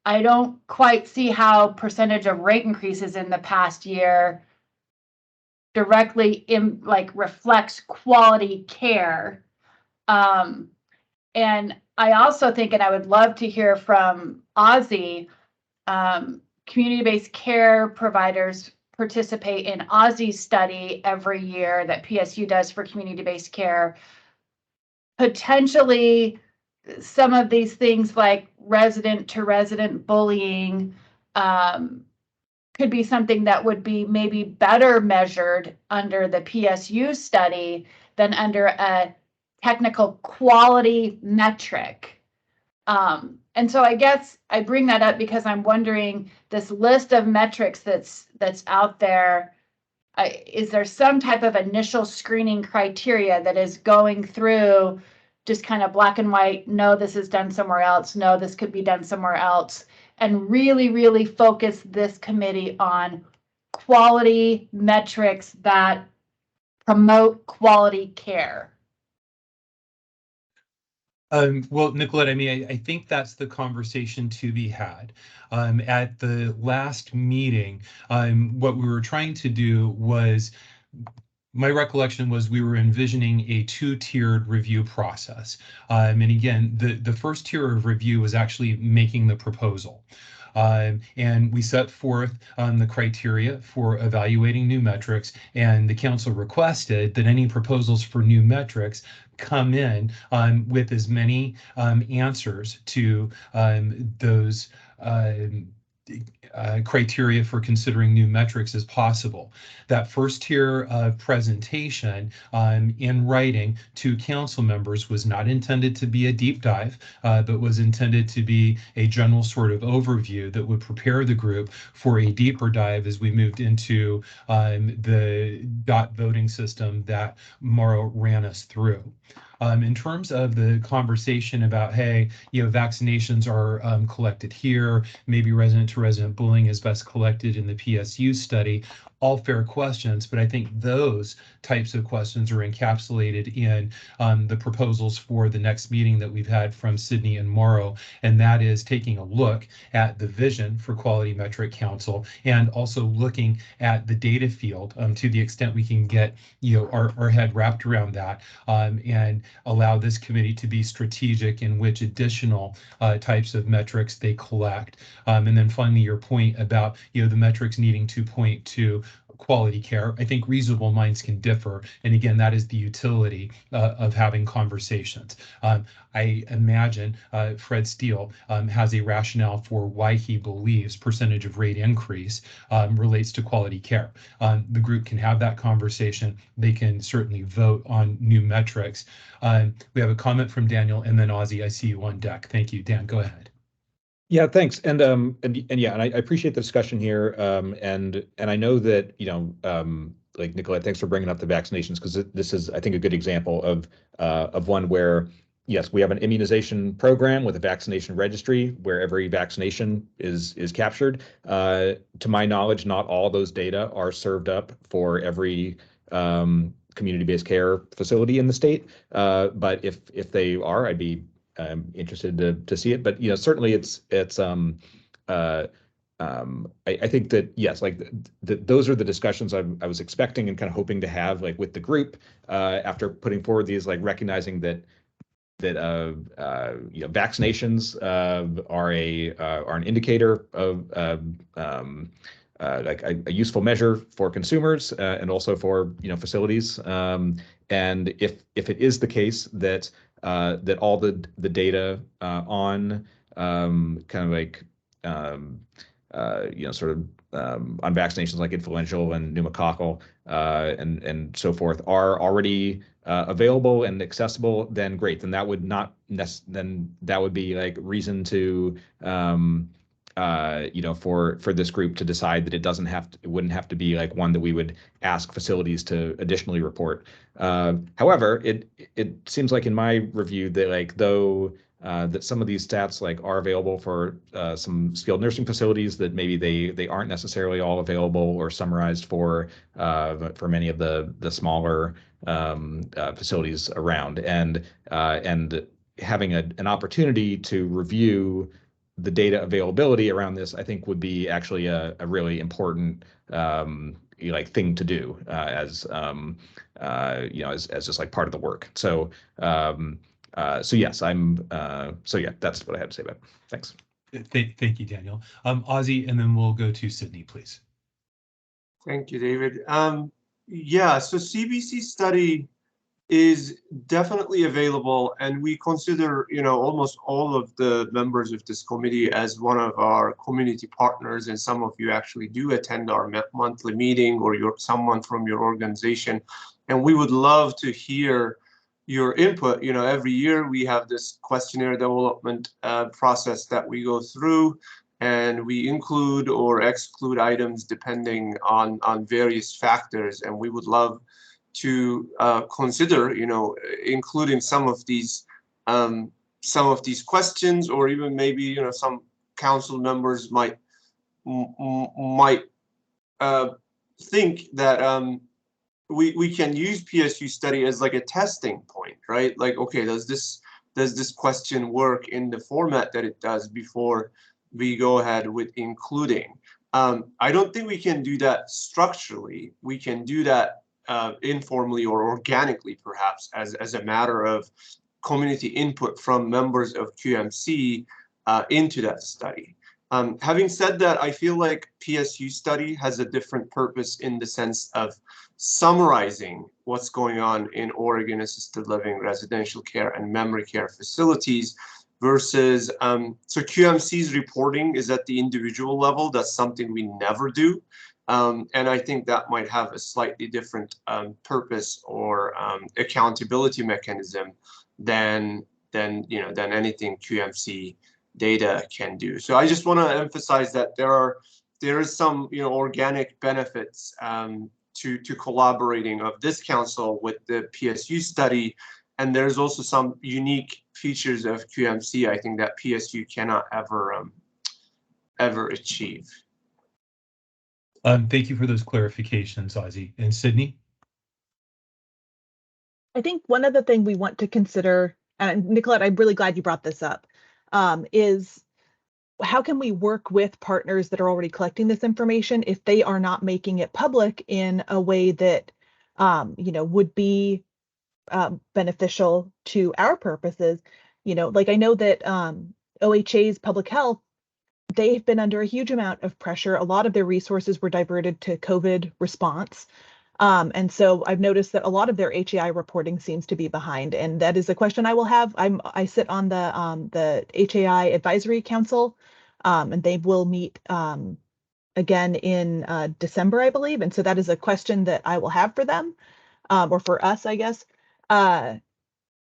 I don't quite see how percentage of rate increases in the past year directly reflects quality care. And I also think, and I would love to hear from Ozzy, community-based care providers participate in Ozzy's study every year that PSU does for community-based care. Potentially some of these things like resident to resident bullying, could be something that would be maybe better measured under the PSU study than under a technical quality metric. And so I guess I bring that up because I'm wondering, this list of metrics that's out there, is there some type of initial screening criteria that is going through just kind of black and white? No, this is done somewhere else. No, this could be done somewhere else. And really, really focus this committee on quality metrics that promote quality care. Well, Nicolette, I mean, I think that's the conversation to be had. At the last meeting, what we were trying to do was, my recollection was we were envisioning a two-tiered review process. And again, the first tier of review was actually making the proposal. And we set forth the criteria for evaluating new metrics, and the council requested that any proposals for new metrics come in with as many answers to those criteria for considering new metrics as possible. That first tier of presentation in writing to council members was not intended to be a deep dive, but was intended to be a general sort of overview that would prepare the group for a deeper dive as we moved into the dot voting system that Mauro ran us through. In terms of the conversation about, hey, vaccinations are collected here, maybe resident-to-resident bullying is best collected in the PSU study, all fair questions, but I think those types of questions are encapsulated in the proposals for the next meeting that we've had from Sydney and Mauro, and that is taking a look at the vision for Quality Metric Council and also looking at the data field to the extent we can get our head wrapped around that, and allow this committee to be strategic in which additional types of metrics they collect. And then finally, your point about the metrics needing to point to quality care. I think reasonable minds can differ. And again, that is the utility of having conversations. I imagine Fred Steele has a rationale for why he believes percentage of rate increase relates to quality care. The group can have that conversation. They can certainly vote on new metrics. We have a comment from Daniel, and then Ozzy, I see you on deck. Thank you. Dan, go ahead. Yeah, thanks. And yeah, and I appreciate the discussion here. And I know that, like Nicolette, thanks for bringing up the vaccinations, because this is, I think, a good example of one where, yes, we have an immunization program with a vaccination registry where every vaccination is captured. To my knowledge, not all those data are served up for every community-based care facility in the state. But if they are, I'd be interested to see it. But certainly I think that, yes, like those are the discussions I was expecting and kind of hoping to have, like, with the group after putting forward these, like, recognizing that vaccinations are an indicator of like a useful measure for consumers and also for facilities. And if it is the case that that all the data on kind of like sort of on vaccinations like influenza and pneumococcal and so forth are already available and accessible, then great. Then that would not then that would be like reason to for this group to decide that it wouldn't have to be like one that we would ask facilities to additionally report. However, it seems like in my review that, like, though that some of these stats, like, are available for some skilled nursing facilities, that maybe they aren't necessarily all available or summarized for many of the smaller facilities around, and having an opportunity to review the data availability around this, I think, would be actually a really important like thing to do as just like part of the work. So so yes, so yeah, that's what I had to say about it. Thanks. Thank you, Daniel. Ozzy, and then we'll go to Sydney, please. Thank you, David. Yeah, so CBC study is definitely available, and we consider, almost all of the members of this committee as one of our community partners, and some of you actually do attend our monthly meeting, or you're someone from your organization, and we would love to hear your input. Every year we have this questionnaire development process that we go through, and we include or exclude items depending on various factors, and we would love to consider, including some of these questions, or even maybe, some council members might think that we can use PSU study as like a testing point, right? Like, okay, does this question work in the format that it does before we go ahead with including? I don't think we can do that structurally. We can do that informally or organically, perhaps, as a matter of community input from members of QMC into that study. Having said that, I feel like PSU study has a different purpose in the sense of summarizing what's going on in Oregon assisted living, residential care, and memory care facilities versus, so QMC's reporting is at the individual level. That's something we never do. And I think that might have a slightly different purpose or accountability mechanism than anything QMC data can do. So I just want to emphasize that there is some organic benefits to collaborating of this council with the PSU study, and there's also some unique features of QMC I think that PSU cannot ever achieve. Thank you for those clarifications, Ozzy. And Sydney? I think one other thing we want to consider, and Nicolette, I'm really glad you brought this up, is how can we work with partners that are already collecting this information if they are not making it public in a way that would be beneficial to our purposes? Like I know that OHA's public health, they've been under a huge amount of pressure. A lot of their resources were diverted to COVID response. And so I've noticed that a lot of their HAI reporting seems to be behind. And that is a question I will have. I sit on the HAI Advisory Council, and they will meet again in December, I believe. And so that is a question that I will have for them, or for us, I guess,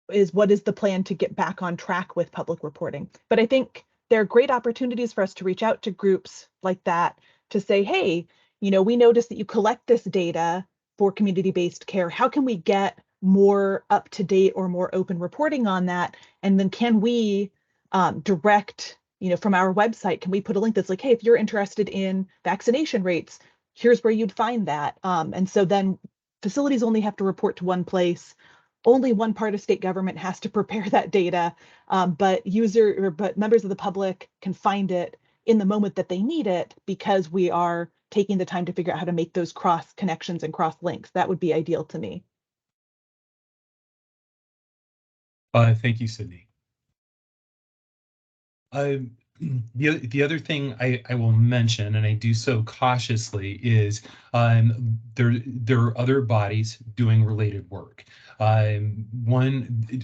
is what is the plan to get back on track with public reporting? But I think there are great opportunities for us to reach out to groups like that to say, hey, we noticed that you collect this data for community-based care. How can we get more up-to-date or more open reporting on that? And then can we direct, from our website, can we put a link that's like, hey, if you're interested in vaccination rates, here's where you'd find that. And so then facilities only have to report to one place. Only one part of state government has to prepare that data, but members of the public can find it in the moment that they need it because we are taking the time to figure out how to make those cross connections and cross links. That would be ideal to me. Thank you, Sydney. The other thing I will mention, and I do so cautiously, is there are other bodies doing related work.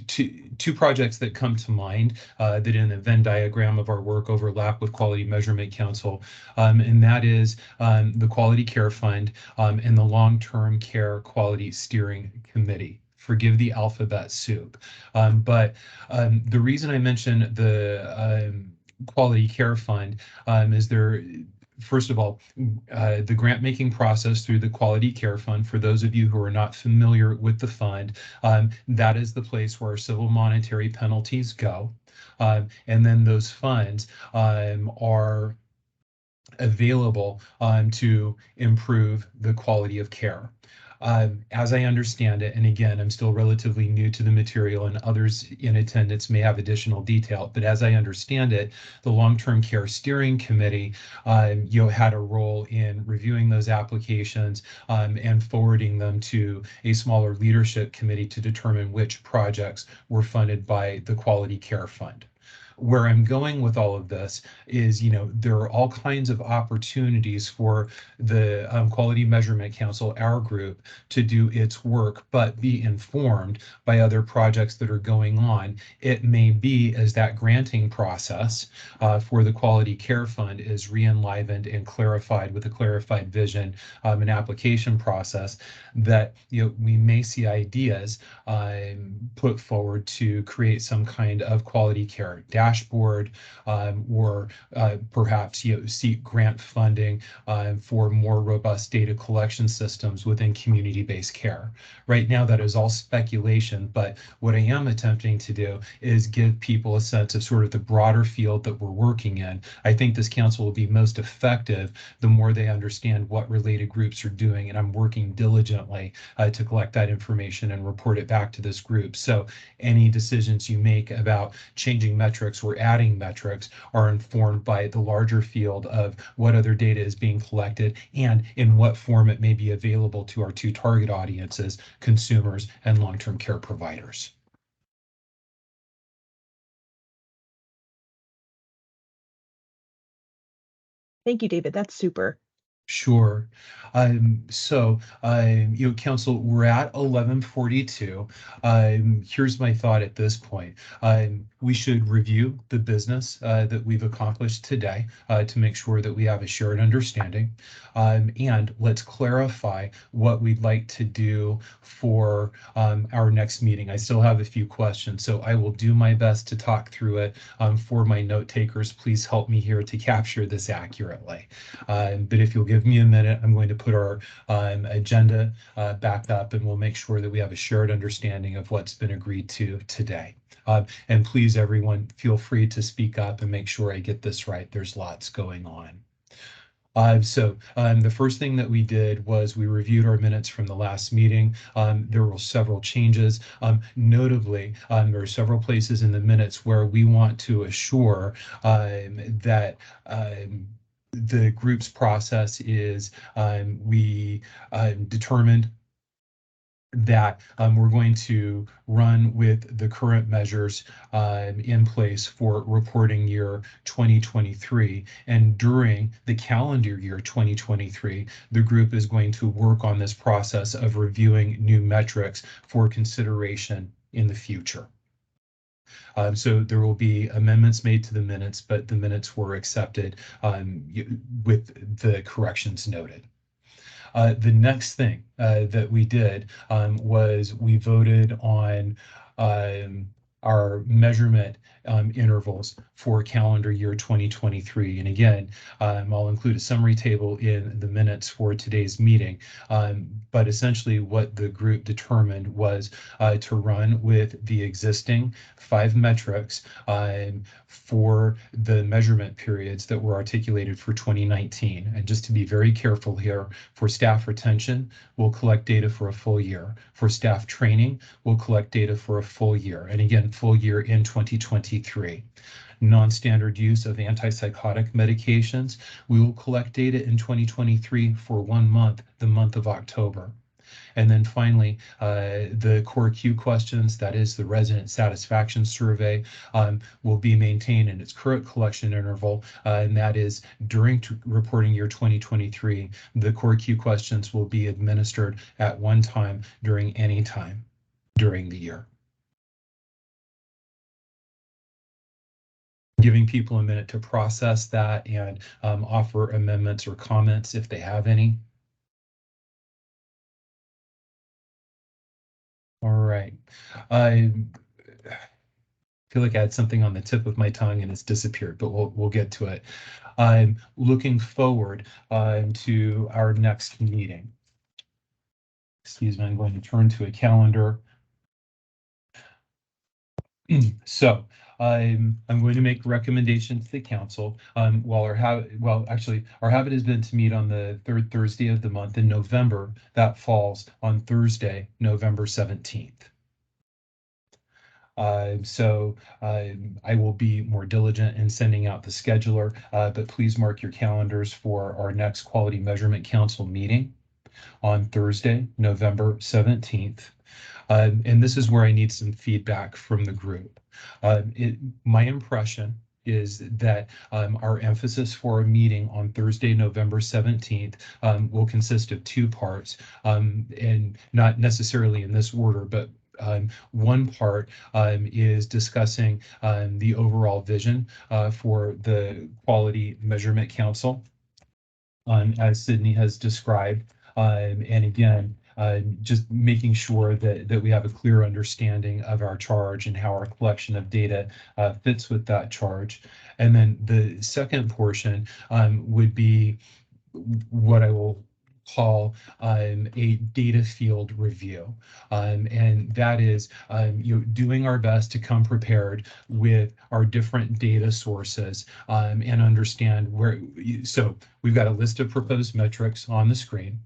Two projects that come to mind that in the Venn diagram of our work overlap with Quality Measurement Council, and that is the Quality Care Fund and the Long-Term Care Quality Steering Committee. Forgive the alphabet soup, but the reason I mention the Quality Care Fund is there. First of all, the grant making process through the Quality Care Fund, for those of you who are not familiar with the fund, that is the place where civil monetary penalties go. And then those funds are available to improve the quality of care. As I understand it, and again, I'm still relatively new to the material and others in attendance may have additional detail, but as I understand it, the Long-Term Care Steering Committee had a role in reviewing those applications and forwarding them to a smaller leadership committee to determine which projects were funded by the Quality Care Fund. where I'm going with all of this is, there are all kinds of opportunities for the Quality Measurement Council, our group, to do its work, but be informed by other projects that are going on. It may be as that granting process for the Quality Care Fund is re-enlivened and clarified with a clarified vision, an application process, that we may see ideas put forward to create some kind of quality care dashboard, or perhaps seek grant funding for more robust data collection systems within community-based care. Right now, that is all speculation, but what I am attempting to do is give people a sense of sort of the broader field that we're working in. I think this council will be most effective the more they understand what related groups are doing, and I'm working diligently to collect that information and report it back to this group. So any decisions you make about changing metrics or adding metrics are informed by the larger field of what other data is being collected and in what form it may be available to our two target audiences, consumers and long-term care providers. Thank you, David. That's super. Sure. Council, we're at 11:42. Here's my thought at this point. We should review the business that we've accomplished today to make sure that we have a shared understanding. And let's clarify what we'd like to do for our next meeting. I still have a few questions, so I will do my best to talk through it. For my note takers, please help me here to capture this accurately. But if you'll give me a minute, I'm going to put our agenda back up, and we'll make sure that we have a shared understanding of what's been agreed to today. And please, everyone, feel free to speak up and make sure I get this right. There's lots going on. The first thing that we did was we reviewed our minutes from the last meeting. There were several changes. Notably, there are several places in the minutes where we want to assure that the group's process is we determined that we're going to run with the current measures in place for reporting year 2023. And during the calendar year 2023, the group is going to work on this process of reviewing new metrics for consideration in the future. So there will be amendments made to the minutes, but the minutes were accepted with the corrections noted. The next thing that we did was we voted on our measurement intervals for calendar year 2023. And again, I'll include a summary table in the minutes for today's meeting. But essentially what the group determined was to run with the existing 5 metrics for the measurement periods that were articulated for 2019. And just to be very careful here, for staff retention, we'll collect data for a full year. For staff training, we'll collect data for a full year. And again, full year in 2023. Non-standard use of antipsychotic medications, we will collect data in 2023 for 1 month, the month of October. And then finally, the core Q questions, that is the resident satisfaction survey, will be maintained in its current collection interval, and that is during reporting year 2023. The core Q questions will be administered at one time during any time during the year. Giving people a minute to process that and offer amendments or comments if they have any. All right. I feel like I had something on the tip of my tongue and it's disappeared, but we'll get to it. I'm looking forward to our next meeting. Excuse me, I'm going to turn to a calendar. So I'm going to make recommendations to the council. While our habit has been to meet on the 3rd Thursday of the month in November. That falls on Thursday, November 17th. I will be more diligent in sending out the scheduler, but please mark your calendars for our next Quality Measurement Council meeting on Thursday, November 17th. And this is where I need some feedback from the group. My impression is that our emphasis for a meeting on Thursday, November 17th will consist of two parts, and not necessarily in this order, but one part is discussing the overall vision for the Quality Measurement Council, as Sydney has described. And again, just making sure that we have a clear understanding of our charge and how our collection of data fits with that charge. And then the second portion would be what I will call a data field review. And that is doing our best to come prepared with our different data sources and understand where. So we've got a list of proposed metrics on the screen.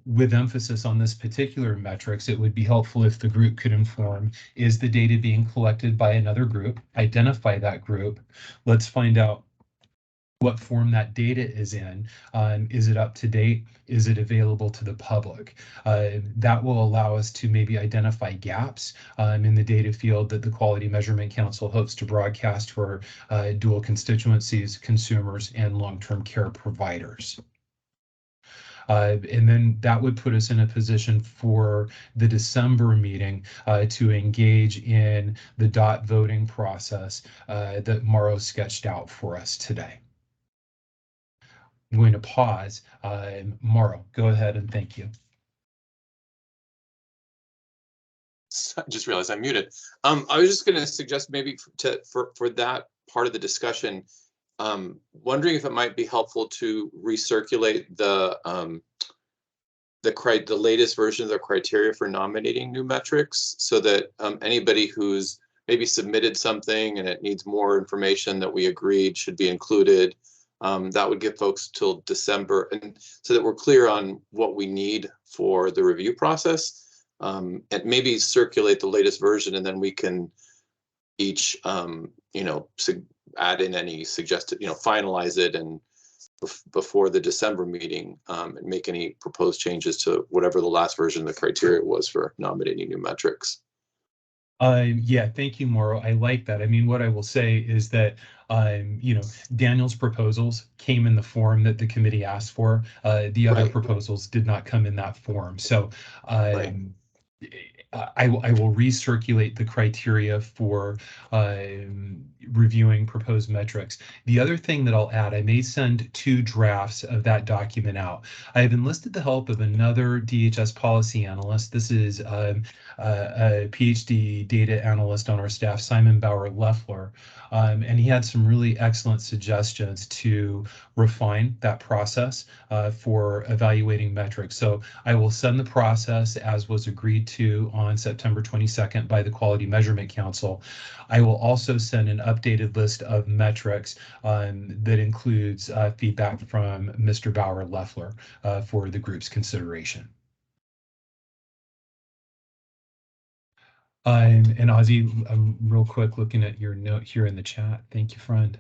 With emphasis on this particular metrics, it would be helpful if the group could inform, is the data being collected by another group? Identify that group. Let's find out what form that data is in. Is it up to date? Is it available to the public? That will allow us to maybe identify gaps in the data field that the Quality Measurement Council hopes to broadcast for dual constituencies, consumers, and long-term care providers. And then that would put us in a position for the December meeting to engage in the dot voting process that Mauro sketched out for us today. I'm going to pause. Mauro, go ahead and thank you. I just realized I'm muted. I was just going to suggest maybe for that part of the discussion, wondering if it might be helpful to recirculate the latest version of the criteria for nominating new metrics, so that anybody who's maybe submitted something and it needs more information that we agreed should be included. That would give folks till December, and so that we're clear on what we need for the review process, and maybe circulate the latest version, and then we can each, add in any suggested, finalize it, and before the December meeting, and make any proposed changes to whatever the last version of the criteria was for nominating new metrics. Yeah, thank you, Mauro. I like that. I mean, what I will say is that, Daniel's proposals came in the form that the committee asked for. The other proposals did not come in that form. So I will recirculate the criteria for reviewing proposed metrics. The other thing that I'll add, I may send 2 drafts of that document out. I have enlisted the help of another DHS policy analyst. This is a PhD data analyst on our staff, Simon Bauer-Leffler, and he had some really excellent suggestions to refine that process for evaluating metrics. So I will send the process as was agreed to on September 22nd by the Quality Measurement Council. I will also send an updated list of metrics that includes feedback from Mr. Bauer-Leffler for the group's consideration. And Ozzy, I'm real quick looking at your note here in the chat. Thank you, friend.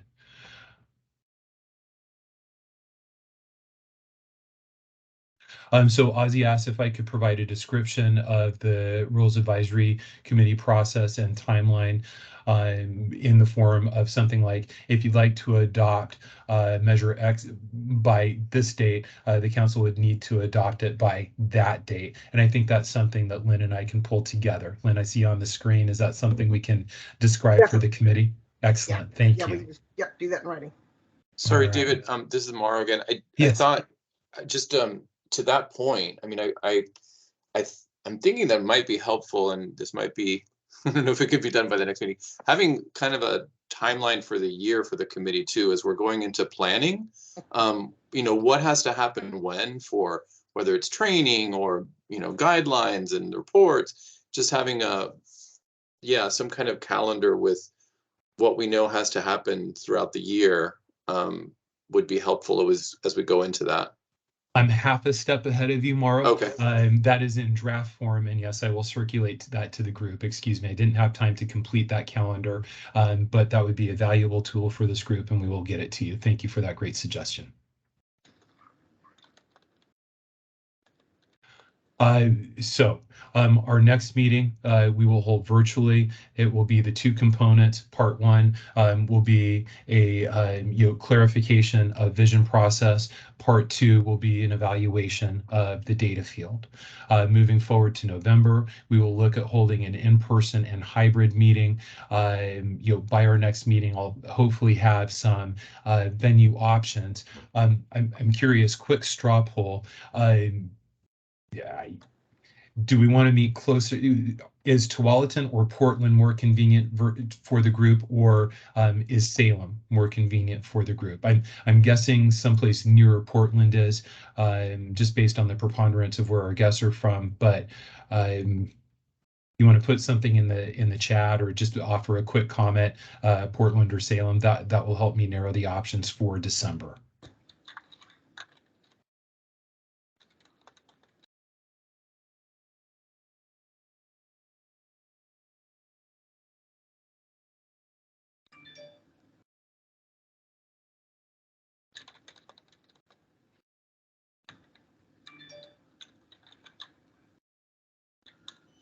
So Ozzy asked if I could provide a description of the Rules Advisory Committee process and timeline in the form of something like, if you'd like to adopt Measure X by this date, the council would need to adopt it by that date. And I think that's something that Lynn and I can pull together. Lynn, I see on the screen, is that something we can describe for the committee? Excellent, thank you. We can just, do that in writing. Sorry, David, this is Mauro again. I thought just to that point, I mean, I'm thinking that might be helpful, and this might be, I don't know if it could be done by the next meeting, having kind of a timeline for the year for the committee too, as we're going into planning. What has to happen when, for whether it's training or, guidelines and reports, just having some kind of calendar with what we know has to happen throughout the year would be helpful as we go into that. I'm half a step ahead of you, Mauro. Okay. That is in draft form, and yes, I will circulate that to the group. Excuse me, I didn't have time to complete that calendar, but that would be a valuable tool for this group, and we will get it to you. Thank you for that great suggestion. Our next meeting we will hold virtually. It will be the two components. Part one will be a clarification of vision process. Part two will be an evaluation of the data field. Moving forward to November, we will look at holding an in-person and hybrid meeting. By our next meeting, I'll hopefully have some venue options. I'm curious, quick straw poll. Yeah, do we want to meet closer? Is Tualatin or Portland more convenient for the group, or is Salem more convenient for the group? I'm guessing someplace nearer Portland is, just based on the preponderance of where our guests are from. But you want to put something in the chat, or just offer a quick comment, Portland or Salem? That will help me narrow the options for December.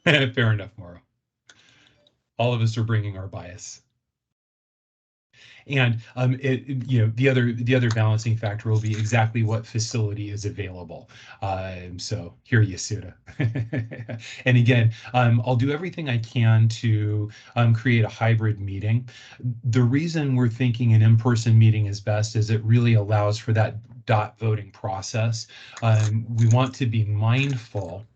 Fair enough, Mauro. All of us are bringing our bias. And the other balancing factor will be exactly what facility is available. So here you, Suda. And again, I'll do everything I can to create a hybrid meeting. The reason we're thinking an in-person meeting is best is it really allows for that dot voting process. We want to be mindful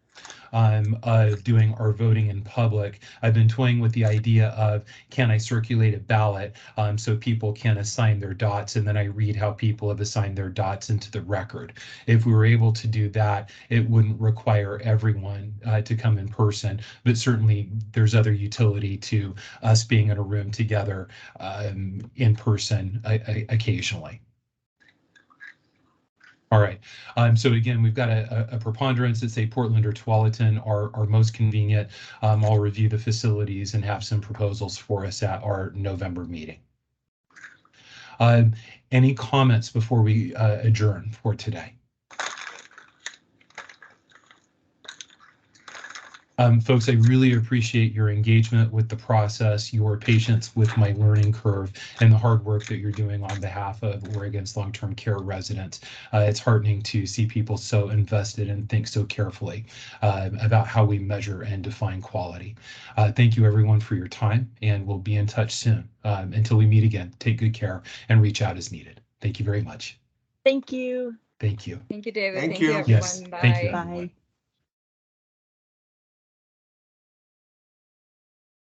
of doing our voting in public. I've been toying with the idea of, can I circulate a ballot so people can assign their dots, and then I read how people have assigned their dots into the record. If we were able to do that, it wouldn't require everyone to come in person, but certainly there's other utility to us being in a room together in person occasionally. All right. So again, we've got a preponderance that say Portland or Tualatin are most convenient. I'll review the facilities and have some proposals for us at our November meeting. Any comments before we adjourn for today? Folks, I really appreciate your engagement with the process, your patience with my learning curve, and the hard work that you're doing on behalf of Oregon's long-term care residents. It's heartening to see people so invested and think so carefully about how we measure and define quality. Thank you, everyone, for your time, and we'll be in touch soon. Until we meet again, take good care and reach out as needed. Thank you very much. Thank you. Thank you. Thank you, David. Thank you. Everyone. Yes, Bye. thank you, everyone. Bye.